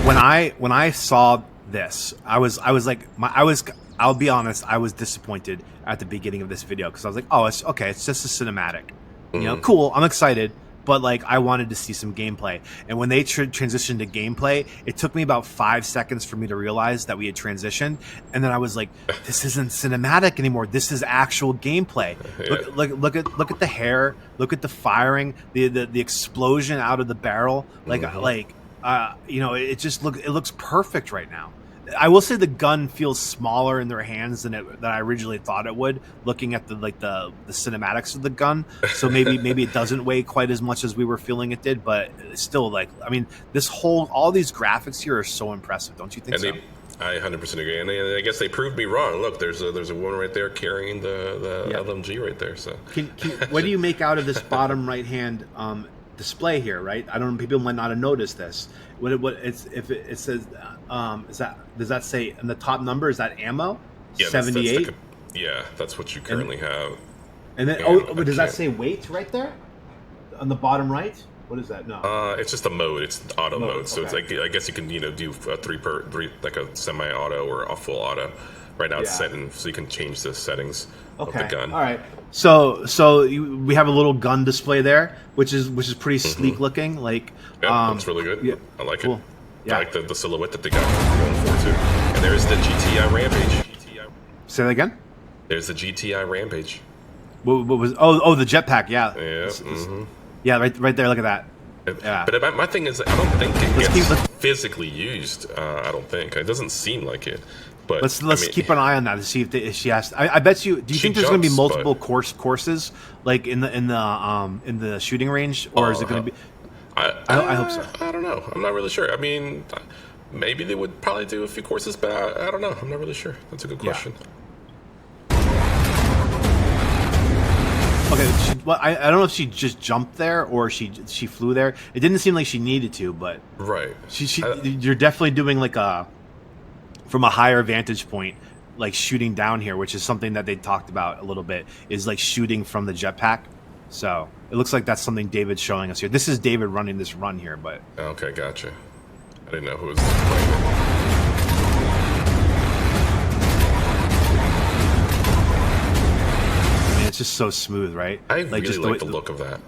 S2: When I saw this, I'll be honest, I was disappointed at the beginning of this video, because I was like, oh, it's okay, it's just a cinematic, cool, I'm excited, but, like, I wanted to see some gameplay. And when they transitioned to gameplay, it took me about 5 seconds for me to realize that we had transitioned, and then I was like, this isn't cinematic anymore, this is actual gameplay. Look at the hair, look at the firing, the explosion out of the barrel, it looks perfect right now. I will say the gun feels smaller in their hands than I originally thought it would. Looking at the cinematics of the gun, so maybe it doesn't weigh quite as much as we were feeling it did, but it's still like, I mean, all these graphics here are so impressive, don't you think?
S1: I 100% agree, and I guess they proved me wrong. Look, there's a woman right there carrying the LMG right there. So,
S2: what do you make out of this bottom right hand display here? Right, I don't know. People might not have noticed this. If it says, does that say in the top number? Is that ammo?
S1: Yeah,
S2: 78.
S1: That's what you currently have.
S2: And then does that say weight right there on the bottom right? What is that? No.
S1: It's just a mode. It's auto mode. So
S2: okay.
S1: it's like, I guess you can do a three, like a semi-auto or a full auto. Right now it's set in, so you can change the settings of the gun.
S2: All right. So we have a little gun display there, which is pretty sleek looking. Like,
S1: it's really good. Yeah, I like it.
S2: Yeah.
S1: I like the silhouette that they got going for too. And there's the GTI Rampage.
S2: Say that again.
S1: There's the GTI Rampage.
S2: What was? Oh, the jetpack. Yeah.
S1: Yeah.
S2: Yeah, right there. Look at that. Yeah.
S1: But my thing is, I don't think it gets physically used. I don't think it doesn't seem like it. But
S2: let's keep an eye on that to see if she has. I bet you. Do you think there's going to be multiple courses like in the shooting range, or is it going to be? I hope so.
S1: I don't know. I'm not really sure. I mean, maybe they would probably do a few courses, but I don't know. I'm not really sure. That's a good question.
S2: Yeah. Okay, I don't know if she just jumped there or she flew there. It didn't seem like she needed to, but
S1: right.
S2: You're definitely doing like from a higher vantage point, like shooting down here, which is something that they talked about a little bit, is like shooting from the jetpack. So it looks like that's something David's showing us here. This is David running this run here, but
S1: okay, gotcha. I didn't know who was playing.
S2: It's just so smooth, right?
S1: I really like the look of that.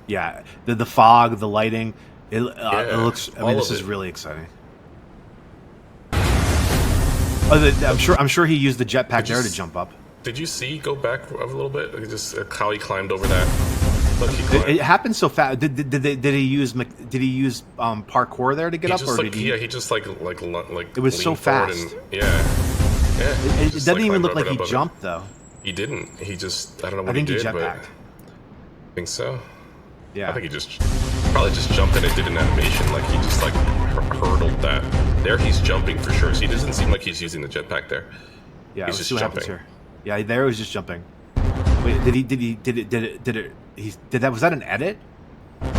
S2: Yeah, the fog, the lighting. It looks. I mean, this is really exciting. I'm sure he used the jetpack there to jump up.
S1: Did you see? Go back a little bit. Just how he climbed over that. Look, he climbed.
S2: It happened so fast. Did he use parkour there to get up, or did he?
S1: Yeah, he just like
S2: it was so fast. It doesn't even look like he jumped though.
S1: He didn't. He just, I don't know what he did, but I think so.
S2: Yeah.
S1: I think he probably just jumped in and did an animation. Like he just like hurdled that. There he's jumping for sure. So he doesn't seem like he's using the jetpack there.
S2: Yeah,
S1: he's just jumping.
S2: Here. Yeah, there he was just jumping. Wait, was that an edit?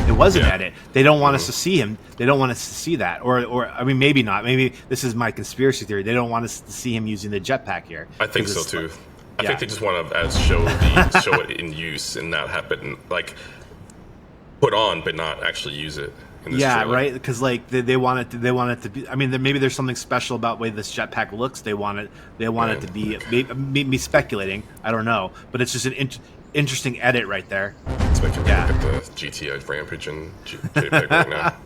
S2: It was an edit. They don't want us to see him. They don't want us to see that. Or I mean, maybe not. Maybe this is my conspiracy theory. They don't want us to see him using the jetpack here.
S1: I think so too. I think they just want to show it in use and not have it like put on, but not actually use it. In this trailer.
S2: Right. Because like they want it to be. I mean, maybe there's something special about the way this jetpack looks. They want it to be. Me speculating. I don't know, but it's just an interesting edit right there.
S1: Let's make look at the GTI Rampage and Jetpack right now.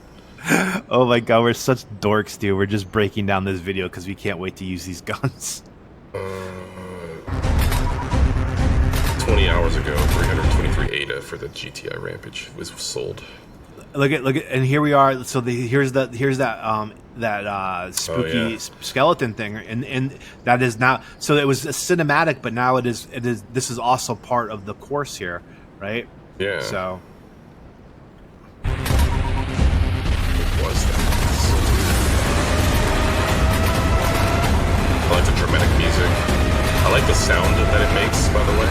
S2: Oh my god, we're such dorks, dude. We're just breaking down this video because we can't wait to use these guns.
S1: 20 hours ago, 323 ADA for the GTI Rampage was sold.
S2: Look at, and here we are. So here's that spooky skeleton thing, and that is now. So it was a cinematic, but now it is. This is also part of the course here, right?
S1: Yeah.
S2: So
S1: what was that? I like the dramatic music. I like the sound that it makes, by the way.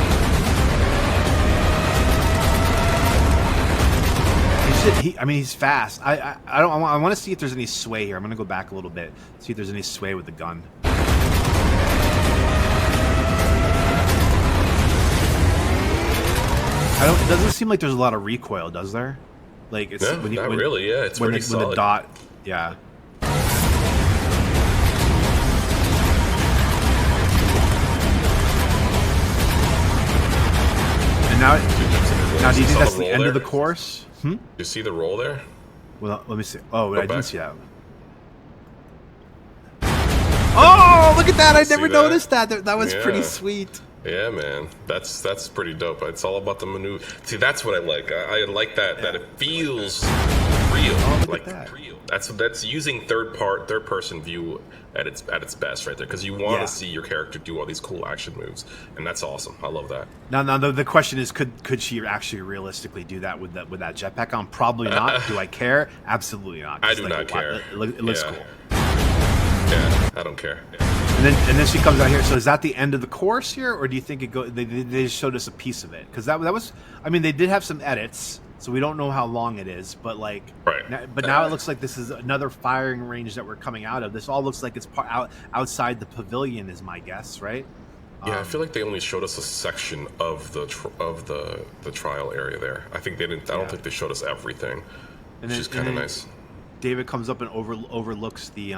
S2: He's fast. I want to see if there's any sway here. I'm gonna go back a little bit, see if there's any sway with the gun. It doesn't seem like there's a lot of recoil, does there? Like it's
S1: not really. Yeah, it's pretty solid.
S2: When the dot, yeah. And now, do you think that's the end of the course?
S1: You see the roll there?
S2: Well, let me see. Oh, I didn't see that. Oh, look at that! I never noticed that. That was pretty sweet.
S1: Yeah, man, that's pretty dope. It's all about the maneuver. See, that's what I like. I like that it feels real.
S2: Oh, look
S1: Like
S2: at that.
S1: real. That's using third person view at its best right there, because you want to see your character do all these cool action moves, and that's awesome. I love that.
S2: Now the question is, could she actually realistically do that with that jetpack on? Probably not. Do I care? Absolutely not.
S1: I do not care.
S2: It looks cool.
S1: Yeah, I don't care. Yeah.
S2: And then she comes out here. So is that the end of the course here, or do you think it go? They just showed us a piece of it, because that was. I mean, they did have some edits, so we don't know how long it is. But like, now it looks like this is another firing range that we're coming out of. This all looks like it's outside the pavilion, is my guess, right?
S1: Yeah, I feel like they only showed us a section of the trial area there. I think they didn't. I don't think they showed us everything, which is kind of nice.
S2: David comes up and overlooks the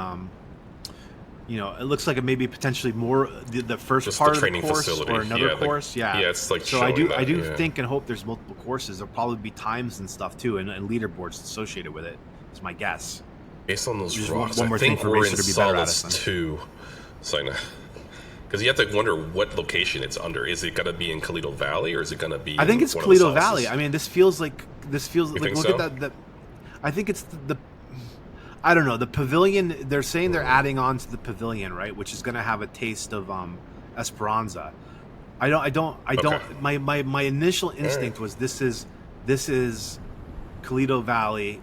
S2: it looks like it may be potentially more the first
S1: just
S2: part
S1: the
S2: of the course
S1: facility.
S2: or another course. Yeah,
S1: it's like
S2: so I do think and hope there's multiple courses. There'll probably be times and stuff too, and leaderboards associated with it. It's my guess.
S1: Based on those
S2: just
S1: rocks,
S2: one more
S1: I think
S2: thing for
S1: we're
S2: Racer
S1: in
S2: to be better at
S1: Solace 2. So because you have to wonder what location it's under. Is it going to be in Kalito Valley, or is it going to be?
S2: I think it's Kalito Valley. I mean, this feels like look
S1: so?
S2: at that. I think it's the I don't know, the pavilion. They're saying they're adding on to the pavilion, right, which is going to have a taste of Esperanza. I don't.
S1: Okay.
S2: My initial instinct was this is Kalito Valley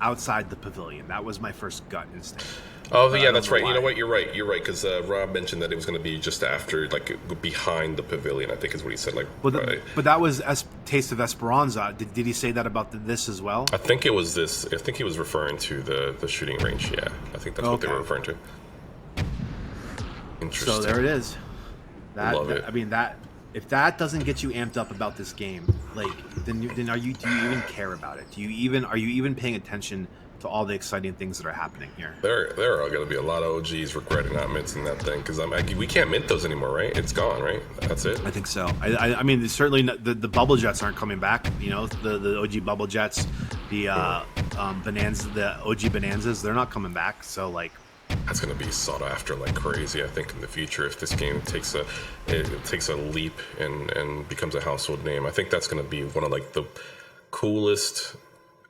S2: outside the pavilion. That was my first gut instinct.
S1: Oh yeah, that's right. You know what? You're right, because Rob mentioned that it was going to be just after, like, behind the pavilion, I think is what he said. Like,
S2: but that was Taste of Esperanza. Did he say that about this as well?
S1: I think it was this. I think he was referring to the shooting range. Yeah, I think that's what they were referring to. Interesting.
S2: So there it is.
S1: Love it.
S2: I mean, if that doesn't get you amped up about this game, like, then do you even care about it? Are you even paying attention to all the exciting things that are happening here?
S1: There are going to be a lot of OGs regretting not minting that thing, because we can't mint those anymore, right? It's gone, right? That's it.
S2: I think so. I mean, certainly the bubble jets aren't coming back. You know, the OG bubble jets, the bonanza, the OG bonanzas, they're not coming back. So like,
S1: that's going to be sought after like crazy, I think, in the future, if this game takes a leap and becomes a household name. I think that's going to be one of like the coolest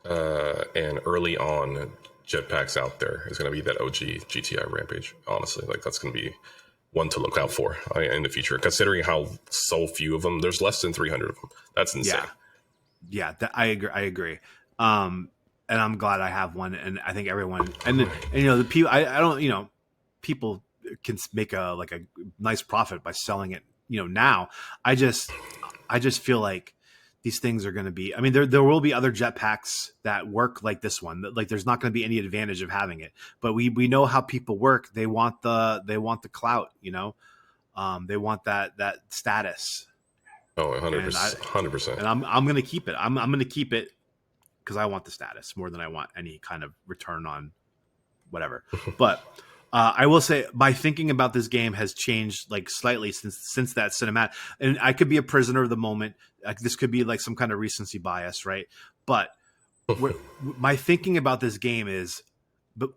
S1: and early on jetpacks out there. Is going to be that OG GTI Rampage. Honestly, like, that's going to be one to look out for in the future, considering how so few of them. There's less than 300 of them. That's insane.
S2: Yeah, I agree. And I'm glad I have one, and I think everyone, and the people, I don't, people can make a nice profit by selling it, now. I just feel like these things are going to be, I mean, there will be other jetpacks that work like this one. Like, there's not going to be any advantage of having it, but we know how people work. They want the clout, they want that status.
S1: Oh, 100%. 100%.
S2: And I'm going to keep it. I'm going to keep it, because I want the status more than I want any kind of return on whatever. But I will say my thinking about this game has changed like slightly since that cinematic. And I could be a prisoner of the moment. This could be like some kind of recency bias, right? But my thinking about this game is,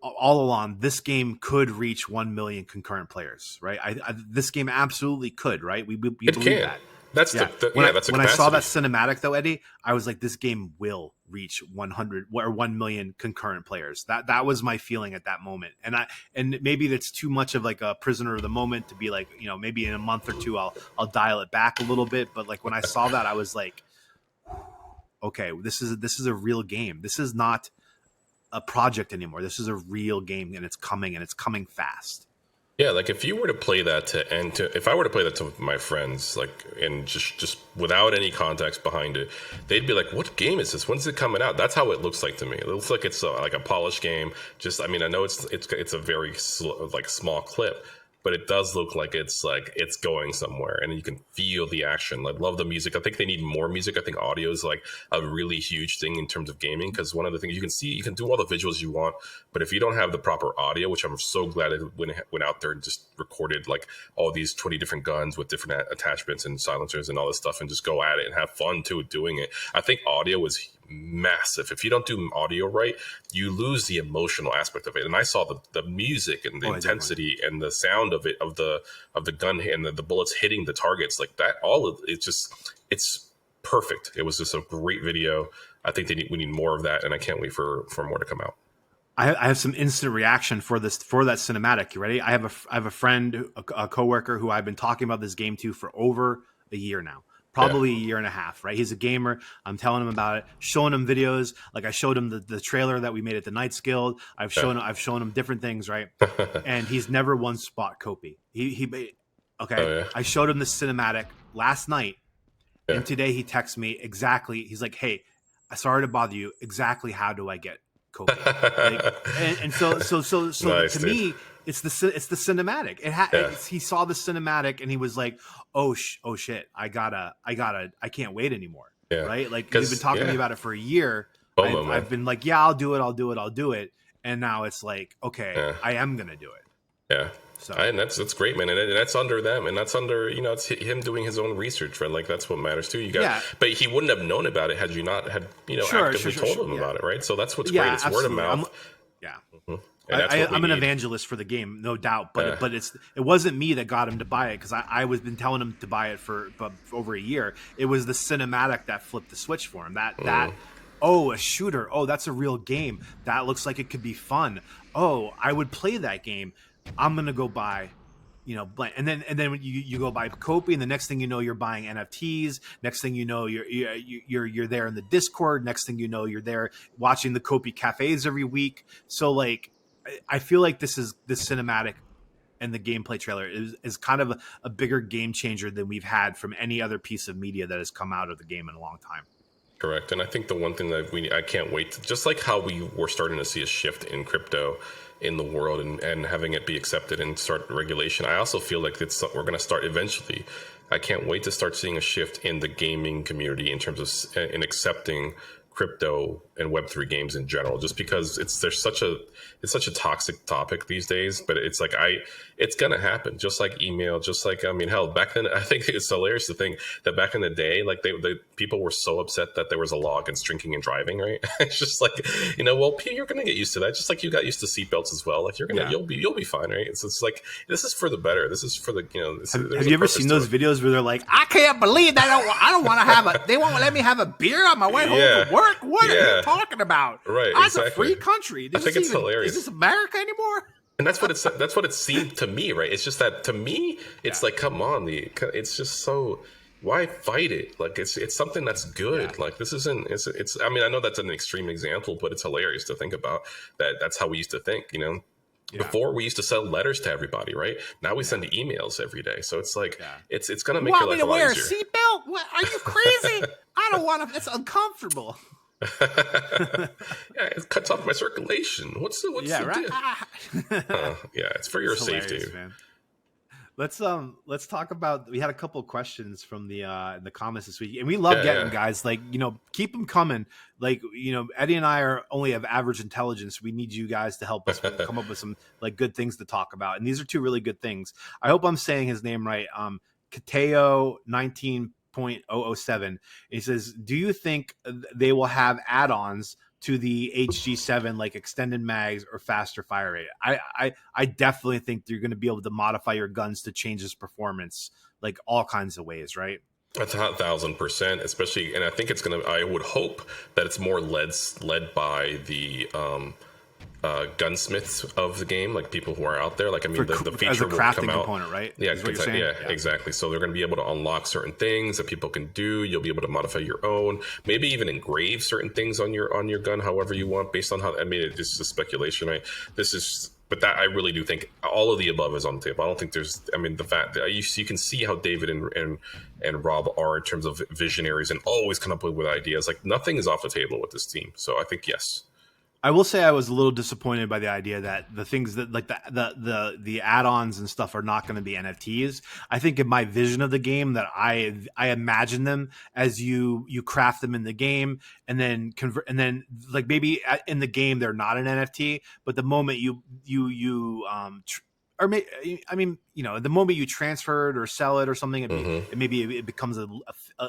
S2: all along, this game could reach 1 million concurrent players, right? This game absolutely could, right? We believe that.
S1: That's
S2: when I saw that cinematic though, Eddie, I was like, this game will reach 100 or 1 million concurrent players. That was my feeling at that moment. And maybe that's too much of like a prisoner of the moment to be like, maybe in a month or two I'll dial it back a little bit. But like, when I saw that, I was like, okay, this is a real game. This is not a project anymore. This is a real game, and it's coming fast.
S1: Yeah, like if you were to play that if I were to play that to my friends, like, and just without any context behind it, they'd be like, "What game is this? When's it coming out?" That's how it looks like to me. It looks like it's like a polished game. I mean, I know it's a very small clip, but it does look like it's going somewhere, and you can feel the action. I love the music. I think they need more music. I think audio is like a really huge thing in terms of gaming, because one of the things you can do all the visuals you want, but if you don't have the proper audio, which I'm so glad it went out there and just recorded like all these 20 different guns with different attachments and silencers and all this stuff, and just go at it and have fun too doing it. I think audio is massive. If you don't do audio right, you lose the emotional aspect of it. And I saw the music and the intensity and the sound of it, of the gun and the bullets hitting the targets, like that. All of it's perfect. It was just a great video. I think we need more of that, and I can't wait for more to come out.
S2: I have some instant reaction for that cinematic. You ready? I have a friend, a coworker who I've been talking about this game to for over a year now. Probably a year and a half, right? He's a gamer. I'm telling him about it, showing him videos. Like I showed him the trailer that we made at the Knights Guild. I've shown him different things, right? And he's never once bought Kopi. Okay.
S1: Oh, yeah.
S2: I showed him the cinematic last night, and today he texts me exactly. He's like, "Hey, sorry to bother you. Exactly how do I get Kopi?" and so nice, to dude. Me, it's the cinematic. He saw the cinematic and he was like, oh shit, I can't wait anymore. Yeah. Right? Like you've been talking to me about it for a year. I've been like, yeah, I'll do it. And now it's like, okay, I am gonna do it.
S1: Yeah. So. And that's great, man. And that's under them, and that's under, it's him doing his own research, right? Like that's what matters too. But he wouldn't have known about it had you not had, actively told him about it, right? So that's what's great. It's word of mouth.
S2: I'm an evangelist for the game, no doubt. But it wasn't me that got him to buy it, because I was been telling him to buy it for over a year. It was the cinematic that flipped the switch for him. A shooter. Oh, that's a real game. That looks like it could be fun. Oh, I would play that game. I'm gonna go buy, and then you go buy Kopi, and the next thing you know, you're buying NFTs. Next thing you know, you're there in the Discord. Next thing you know, you're there watching the Kopi cafes every week. So like, I feel like this cinematic and the gameplay trailer is kind of a bigger game changer than we've had from any other piece of media that has come out of the game in a long time.
S1: Correct. And I think the one thing that I can't wait to, just like how we were starting to see a shift in crypto in the world and having it be accepted and start regulation, I also feel like we're going to start eventually. I can't wait to start seeing a shift in the gaming community in terms of in accepting crypto and Web3 games in general, just because it's such a toxic topic these days. But it's like it's gonna happen, just like email, just like, hell, back then, I think it's hilarious to think that back in the day, like the people were so upset that there was a law against drinking and driving, right? It's just like, well, you're gonna get used to that, just like you got used to seatbelts as well. Like you'll be fine, right? It's like, this is for the better. This is for the,
S2: have you ever seen those videos where they're like, I can't believe that I don't want to have they won't let me have a beer on my way home from work. What are you talking about?
S1: Right,
S2: that's a free country.
S1: I think it's hilarious.
S2: Is this America anymore?
S1: And that's what it seemed to me, right? It's just that to me, it's like, come on, it's just so, why fight it? Like it's something that's good. Yeah. Like this isn't. It's. I know that's an extreme example, but it's hilarious to think about that. That's how we used to think. Yeah. Before we used to send letters to everybody, right? Now we send emails every day. So it's like it's going to make your life a lot easier.
S2: Want me to wear a seatbelt? What, are you crazy? I don't want to. It's uncomfortable.
S1: It cuts off my circulation. What's the deal? It's for your safety,
S2: man. Let's talk about. We had a couple of questions from the comments this week, and we love getting guys. Like, keep them coming. Like, Eddie and I only have average intelligence. We need you guys to help us come up with some like good things to talk about, and these are two really good things. I hope I'm saying his name right. Kateo 19.007. He says, do you think they will have add-ons to the HG7, like extended mags or faster fire rate? I definitely think you're going to be able to modify your guns to change its performance, like all kinds of ways, right?
S1: That's 1,000%, especially, and I think I would hope that it's more led by the gunsmiths of the game, like people who are out there. Like, the feature
S2: as a
S1: will
S2: crafting
S1: come out.
S2: Component, right?
S1: Yeah, exactly. So they're going to be able to unlock certain things that people can do. You'll be able to modify your own, maybe even engrave certain things on your gun, however you want, based on how. It's just a speculation, right? But that I really do think all of the above is on the table. I don't think there's. The fact that you can see how David and Rob are in terms of visionaries and always come up with ideas. Like nothing is off the table with this team. So I think yes.
S2: I will say I was a little disappointed by the idea that the things that like the add-ons and stuff are not going to be NFTs. I think in my vision of the game that I imagine them as you craft them in the game and then convert, and then like maybe in the game they're not an NFT, but the moment the moment you transfer it or sell it or something, it becomes a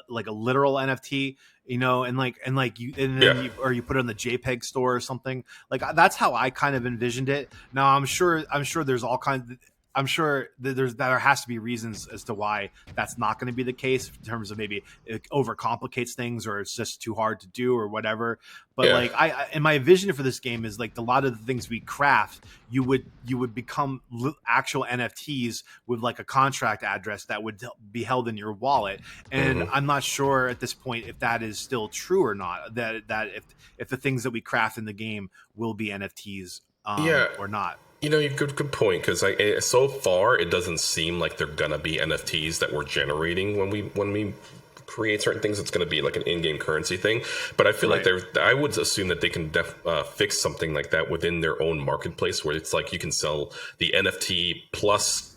S2: literal NFT, you put it on the JPEG store or something. Like that's how I kind of envisioned it. Now I'm sure there's all kinds of, I'm sure that there has to be reasons as to why that's not going to be the case in terms of maybe it overcomplicates things or it's just too hard to do or whatever. But like and my vision for this game is like a lot of the things we craft, you would become actual NFTs with like a contract address that would be held in your wallet. And I'm not sure at this point if that is still true or not. That if the things that we craft in the game will be NFTs or not.
S1: You know, good point, because so far it doesn't seem like they're gonna be NFTs that we're generating when we create certain things. It's gonna be like an in-game currency thing. But I feel like I would assume that they can fix something like that within their own marketplace, where it's like you can sell the NFT plus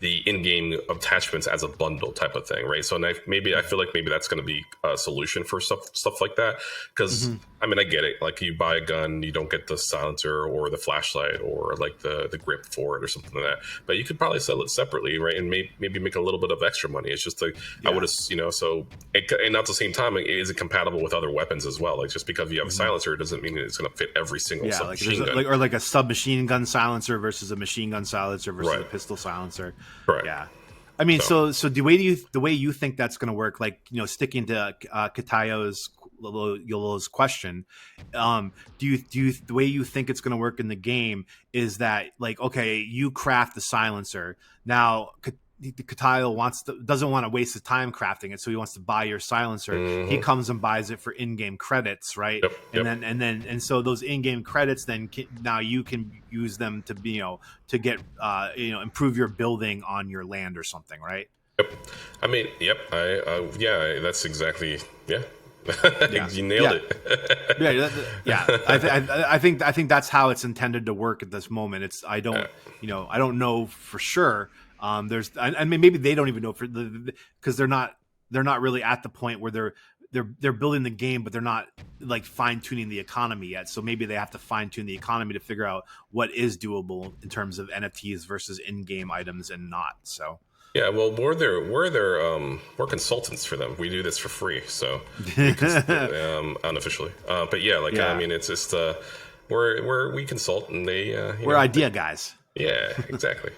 S1: the in-game attachments as a bundle type of thing, right? So I feel like maybe that's going to be a solution for stuff like that. Because I mean, I get it. Like you buy a gun, you don't get the silencer or the flashlight or like the grip for it or something like that. But you could probably sell it separately, right? And maybe make a little bit of extra money. It's just like I would, so and at the same time, is it compatible with other weapons as well? Like just because you have a silencer doesn't mean it's going to fit every single submachine gun.
S2: Or like a submachine gun silencer versus a machine gun silencer versus a pistol silencer.
S1: Right.
S2: Yeah. I mean, so the way you think that's going to work, like, you know, sticking to Katayo's question, the way you think it's going to work in the game is that, like, okay, you craft the silencer. Now, Katayo doesn't want to waste his time crafting it, so he wants to buy your silencer. He comes and buys it for in-game credits, right? And so those in-game credits then now you can use them to to get improve your building on your land or something, right?
S1: I mean, that's exactly You nailed it.
S2: I think that's how it's intended to work at this moment. I don't know for sure. I mean, maybe they don't even know because they're not really at the point where they're building the game, but they're not like fine tuning the economy yet. So maybe they have to fine tune the economy to figure out what is doable in terms of NFTs versus in-game items and not. So
S1: yeah, well, we're consultants for them. We do this for free, so unofficially. But I mean, it's just we consult and they
S2: we're idea guys.
S1: Yeah, exactly.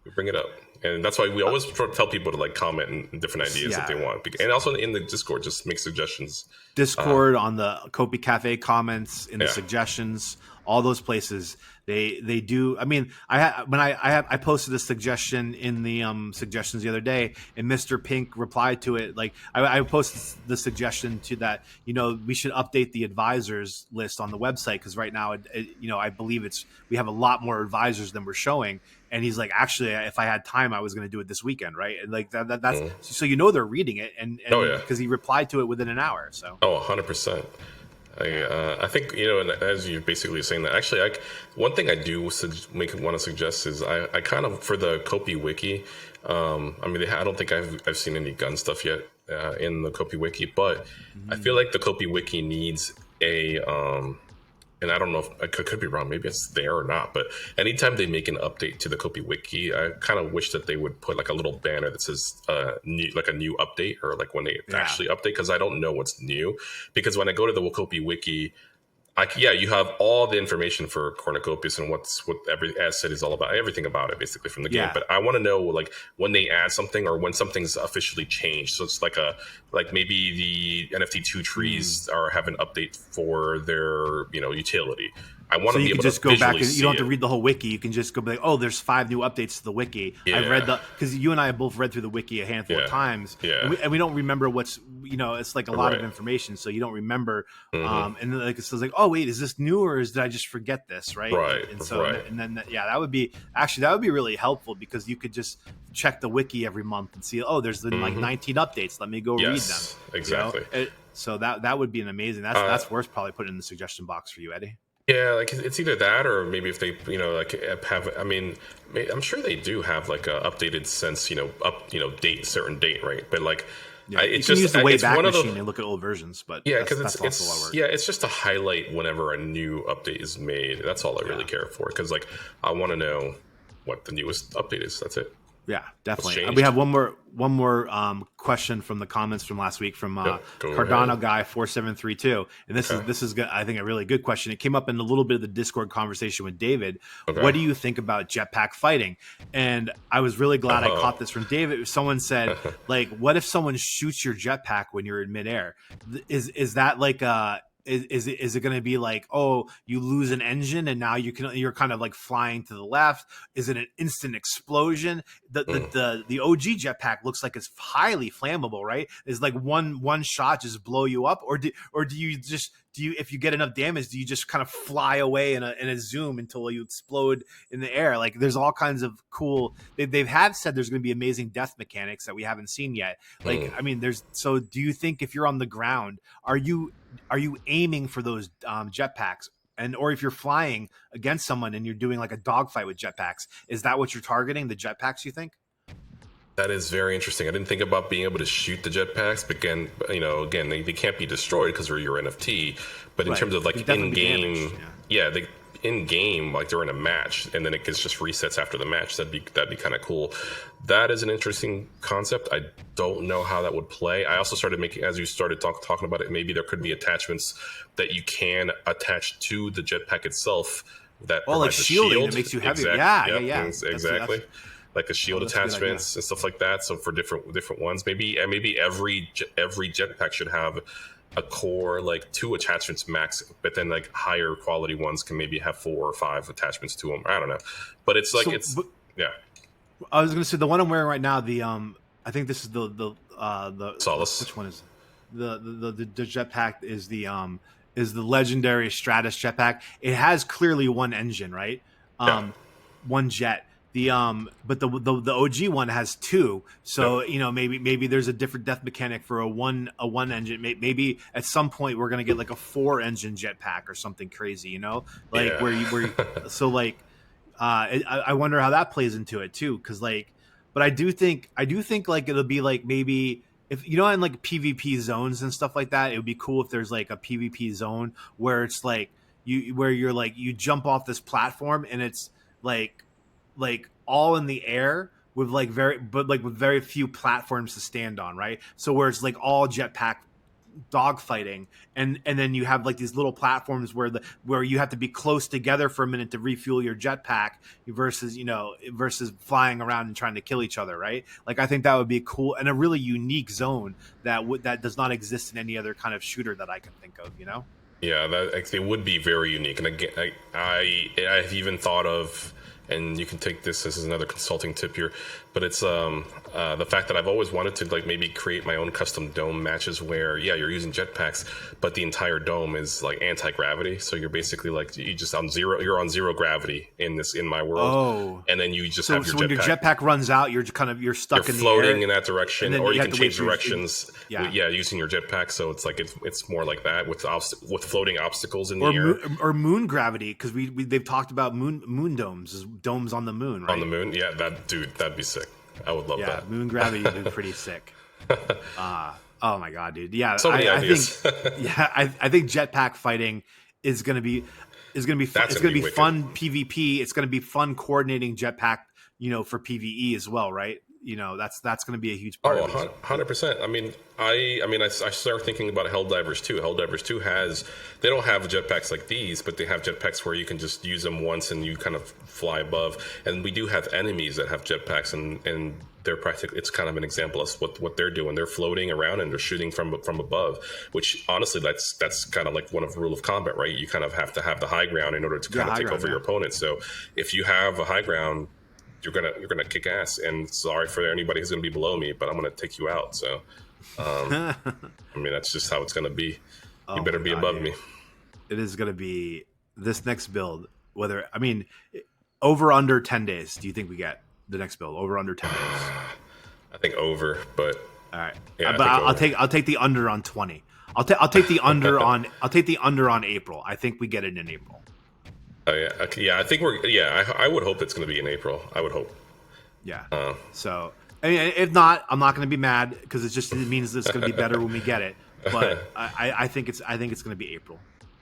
S1: We bring it up. And that's why we always tell people to like comment and different ideas that they want. And also in the Discord, just make suggestions.
S2: Discord, on the Kopi Cafe comments, in the suggestions, all those places. They do. I mean, I posted a suggestion in the suggestions the other day, and Mr. Pink replied to it. Like I posted the suggestion to that. We should update the advisors list on the website because right now, I believe we have a lot more advisors than we're showing. And he's like, actually, if I had time, I was going to do it this weekend, right? And like that's so they're reading it, and because he replied to it within an hour. So
S1: 100%. I think and as you're basically saying that, actually, one thing I do want to suggest is I kind of, for the Kopi wiki. I mean, I don't think I've seen any gun stuff yet in the Kopi wiki, but I feel like the Kopi wiki needs a and I don't know if I could be wrong, maybe it's there or not, but anytime they make an update to the Kopi wiki, I kind of wish that they would put like a little banner that says new update, or like when they actually update, because I don't know what's new. Because when I go to the Kopi wiki, you have all the information for Cornucopias and what every asset is all about, everything about it basically from the game. But I want to know like when they add something or when something's officially changed. So it's like maybe the NFT2 trees have an update for their utility. I want to be able to just go back and
S2: you don't have to read the whole wiki. You can just go like, oh, there's 5 new updates to the wiki. I've read because you and I have both read through the wiki a handful of times, and we don't remember what's it's like a lot of information, so you don't remember. And then like it's like, oh wait, is this new or did I just forget this? Right. And so and then that would be really helpful because you could just check the wiki every month and see, oh, there's been like 19 updates. Let me go read them.
S1: Exactly.
S2: So that would be an amazing. That's worth probably putting in the suggestion box for you, Eddie.
S1: Yeah, like it's either that or maybe if they, have. I mean, I'm sure they do have like a updated sense, certain date, right? But like,
S2: it's just use the Wayback Machine and look at old versions. But
S1: because it's also a lot of work. Yeah, it's just to highlight whenever a new update is made. That's all I really care for, because like I want to know what the newest update is. That's it.
S2: Yeah, definitely.
S1: changed?
S2: We have one more question from the comments from last week from Cardano
S1: ahead.
S2: guy 4732, and this is I think a really good question. It came up in a little bit of the Discord conversation with David.
S1: Okay.
S2: What do you think about jetpack fighting? And I was really glad I caught this from David. Someone said, like, what if someone shoots your jetpack when you're in midair? Is that like a is it going to be like, oh, you lose an engine and now you're kind of like flying to the left? Is it an instant explosion? The OG jetpack looks like it's highly flammable, right? Is like one shot just blow you up, or do you if you get enough damage, do you just kind of fly away in a zoom until you explode in the air? Like, there's all kinds of cool. They have said there's going to be amazing death mechanics that we haven't seen yet. Like, I mean, so do you think if you're on the ground, are you aiming for those jetpacks? Or if you're flying against someone and you're doing like a dogfight with jetpacks, is that what you're targeting, the jetpacks, you think?
S1: That is very interesting. I didn't think about being able to shoot the jetpacks, but again, they can't be destroyed because they're your NFT. But in terms of like in-game, in-game, like during a match, and then it gets just resets after the match, that'd be kind of cool. That is an interesting concept. I don't know how that would play. I also started making, as you started talking about it, maybe there could be attachments that you can attach to the jetpack itself that
S2: like shielding that makes you heavier. Yeah.
S1: Exactly. Like a shield attachments and stuff like that. So for different ones, maybe every jetpack should have a core, like 2 attachments max, but then like higher quality ones can maybe have 4 or 5 attachments to them. I don't know, but it's like yeah.
S2: I was going to say the one I'm wearing right now. I think this is the
S1: Solace.
S2: Which one is the jetpack? Is the legendary Stratus jetpack. It has clearly one engine, right? One jet. But the OG one has 2, so maybe there's a different death mechanic for a one engine. Maybe at some point we're gonna get like a 4 engine jetpack or something crazy, where you so like I wonder how that plays into it too, because like, but I do think like it'll be like maybe if in like PvP zones and stuff like that, it would be cool if there's like a PvP zone where it's like you jump off this platform and it's like all in the air with with very few platforms to stand on, right? So where it's like all jetpack dogfighting, and then you have like these little platforms where you have to be close together for a minute to refuel your jetpack versus flying around and trying to kill each other, right? Like, I think that would be cool and a really unique zone that does not exist in any other kind of shooter that I can think of,
S1: Yeah, that actually would be very unique. And again, I've even thought of, and you can take this as another consulting tip here, but it's the fact that I've always wanted to like maybe create my own custom dome matches where you're using jetpacks, but the entire dome is like anti-gravity, so you're basically like you're on zero gravity in my world, and then you just have your jetpack. So
S2: when your jetpack runs out, you're stuck in the air,
S1: floating in that direction, or you can change directions using your jetpack. So it's like it's more like that with floating obstacles in the air,
S2: or moon gravity, because they've talked about moon domes on the moon, right?
S1: On the moon, that'd be sick. I would love that.
S2: Yeah, moon gravity would be pretty sick. Oh my god, dude! Yeah,
S1: so many ideas.
S2: I think jetpack fighting is gonna be fun PvP. It's gonna be fun coordinating jetpack, for PvE as well, right? That's going to be a huge part of it.
S1: 100%. I mean, I started thinking about Helldivers 2. Helldivers 2 they don't have jetpacks like these, but they have jetpacks where you can just use them once and you kind of fly above. And we do have enemies that have jetpacks, and they're practically, it's kind of an example of what they're doing. They're floating around and they're shooting from above, which honestly, that's kind of like one of the rule of combat, right? You kind of have to have the high ground in order to kind of take over your opponent. So if you have a high ground, you're gonna kick ass. And sorry for anybody who's gonna be below me, but I'm gonna take you out. So, I mean, that's just how it's gonna be. You better be above me.
S2: It is gonna be this next build. Over under 10 days. Do you think we get the next build over under 10 days?
S1: I think over, but
S2: all right. Yeah, but I'll take the under on 20. I'll take the under on April. I think we get it in April.
S1: Oh yeah. I think I would hope it's going to be in April. I would hope.
S2: Yeah. So, I mean, if not, I'm not going to be mad, because it means it's going to be better when we get it. But I think it's going to be April.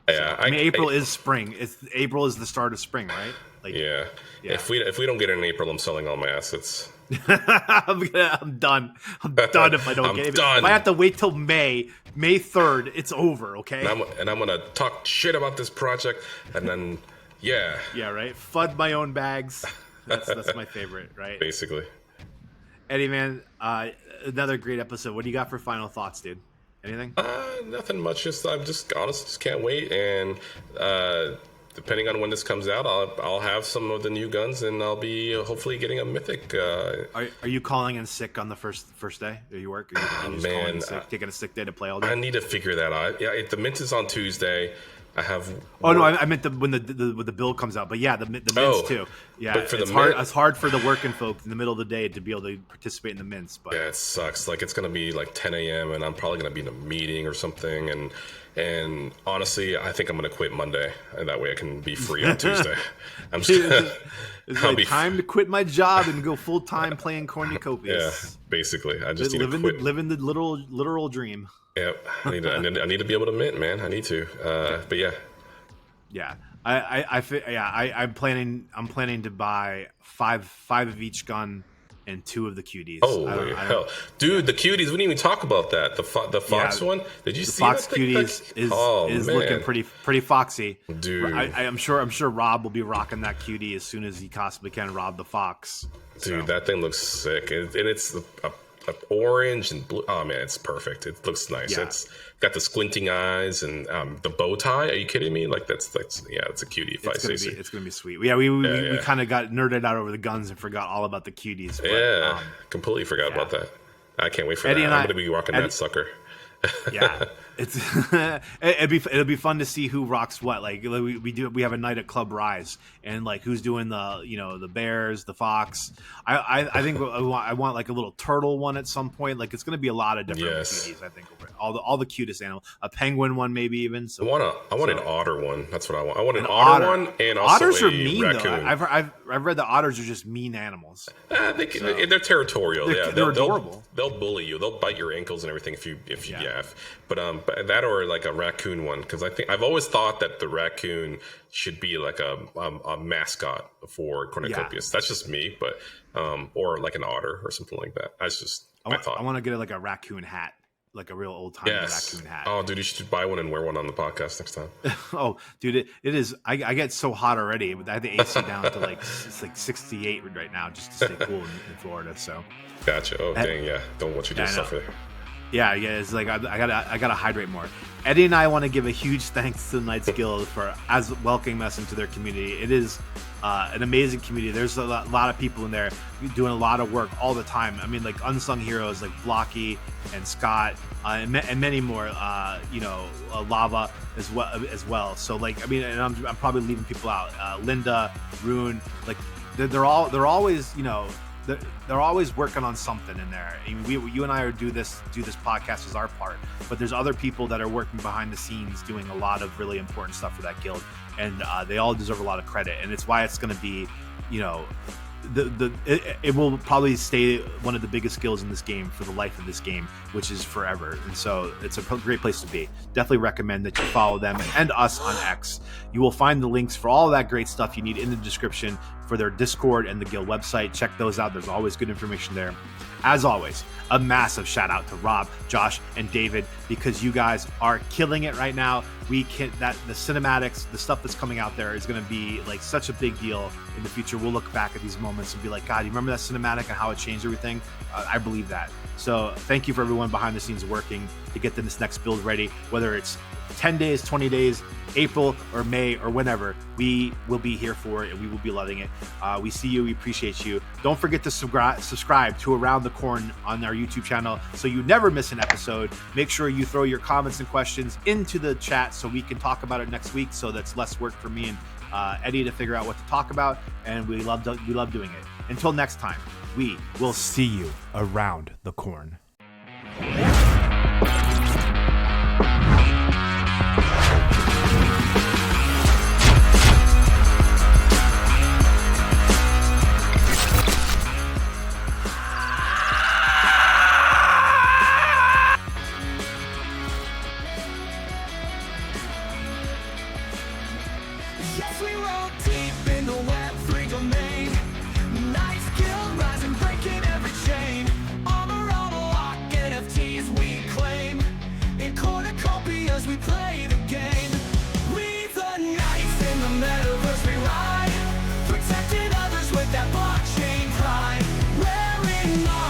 S1: Yeah.
S2: So, April is spring. April is the start of spring, right? Like,
S1: yeah. If we don't get it in April, I'm selling all my assets.
S2: I'm done. I'm done if I don't get it.
S1: done.
S2: If I have to wait till May 3rd, it's over, okay?
S1: And I'm gonna talk shit about this project, and then yeah,
S2: right. FUD my own bags. That's my favorite, right?
S1: basically.
S2: Eddie, man, another great episode. What do you got for final thoughts, dude? Anything?
S1: Nothing much. I'm just honestly just can't wait, and depending on when this comes out, I'll have some of the new guns, and I'll be hopefully getting a mythic.
S2: Are you calling in sick on the first day? Do you work? Are you just calling in sick, taking a sick day to play all day?
S1: I need to figure that out. Yeah, the mint is on Tuesday. I have.
S2: Oh no, I meant when the bill comes out. But yeah, the mints too. Yeah,
S1: but for
S2: it's hard for the working folk in the middle of the day to be able to participate in the mints. But
S1: yeah, it sucks. Like it's gonna be like 10 a.m. and I'm probably gonna be in a meeting or something. And honestly, I think I'm gonna quit Monday, and that way I can be free on Tuesday. I'm just.
S2: It's like time to quit my job and go full time playing Cornucopias.
S1: Yeah, basically, I just need to quit.
S2: Living the literal dream.
S1: Yep, I need to be able to mint, man. I need to. But yeah.
S2: Yeah, I'm planning to buy five of each gun and 2 of the cuties.
S1: Oh hell, dude, the cuties! We didn't even talk about that. The fox one. Did you see
S2: fox
S1: that
S2: cuties is looking pretty foxy,
S1: dude.
S2: I'm sure Rob will be rocking that cutie as soon as he possibly can. Rob the fox,
S1: dude. That thing looks sick, and it's a orange and blue. Oh man, it's perfect. It looks nice.
S2: Yeah.
S1: It's got the squinting eyes and the bow tie. Are you kidding me? Like that's it's a cutie.
S2: It's gonna be sweet. Yeah, we kind of got nerded out over the guns and forgot all about the cuties. But,
S1: completely forgot about that. I can't wait for
S2: Eddie
S1: that.
S2: and
S1: I'm gonna be rocking that sucker.
S2: Yeah, it'll be fun to see who rocks what. Like we have a night at Club Rise, and like who's doing the bears, the fox. I think I want like a little turtle one at some point. Like it's going to be a lot of different cuties. I think all the cutest animals, a penguin one maybe even. So
S1: I want an otter one. That's what I want. I want an otter one, and also
S2: otters
S1: a
S2: are mean
S1: raccoon.
S2: though. I've read that otters are just mean animals.
S1: They're territorial.
S2: They're adorable.
S1: They'll bully you. They'll bite your ankles and everything if you yaff. But that or like a raccoon one, because I've always thought that the raccoon should be like a mascot for Cornucopias. That's just me, but or like an otter or something like that. That's just my thought. I
S2: want to get like a raccoon hat, like a real old time raccoon hat.
S1: Oh, dude, you should buy one and wear one on the podcast next time.
S2: Oh, dude, it is. I get so hot already. I have the AC down to it's like 68 right now just to stay cool in Florida. So
S1: gotcha. Oh, dang, yeah. Don't want you to suffer.
S2: Yeah, it's like I gotta hydrate more. Eddie and I want to give a huge thanks to the Knights Guild for welcoming us into their community. It is an amazing community. There's a lot of people in there doing a lot of work all the time. I mean, like unsung heroes like Blocky and Scott and many more. Lava as well. So like, I mean, and I'm probably leaving people out. Linda, Rune, like they're always they're always working on something in there. I mean, you and I do this podcast as our part, but there's other people that are working behind the scenes doing a lot of really important stuff for that guild, and they all deserve a lot of credit. And it's why it's going to be, it will probably stay one of the biggest skills in this game for the life of this game, which is forever. And so it's a great place to be. Definitely recommend that you follow them and us on X. You will find the links for all of that great stuff you need in the description for their Discord and the guild website. Check those out. There's always good information there. As always, a massive shout out to Rob, Josh, and David, because you guys are killing it right now. The cinematics, the stuff that's coming out there is going to be like such a big deal in the future. We'll look back at these moments and be like, God, you remember that cinematic and how it changed everything? I believe that. So thank you for everyone behind the scenes working to get this next build ready, whether it's 10 days, 20 days, April or May or whenever. We will be here for it and we will be loving it. We see you. We appreciate you. Don't forget to subscribe to Around the Corn on our YouTube channel so you never miss an episode. Make sure you throw your comments and questions into the chat so we can talk about it next week, so that's less work for me and Eddie to figure out what to talk about, and we love doing it. Until next time, we will see you around the corn.
S3: Yes, we roll deep in the web, free domain. Nice kill, rising, breaking and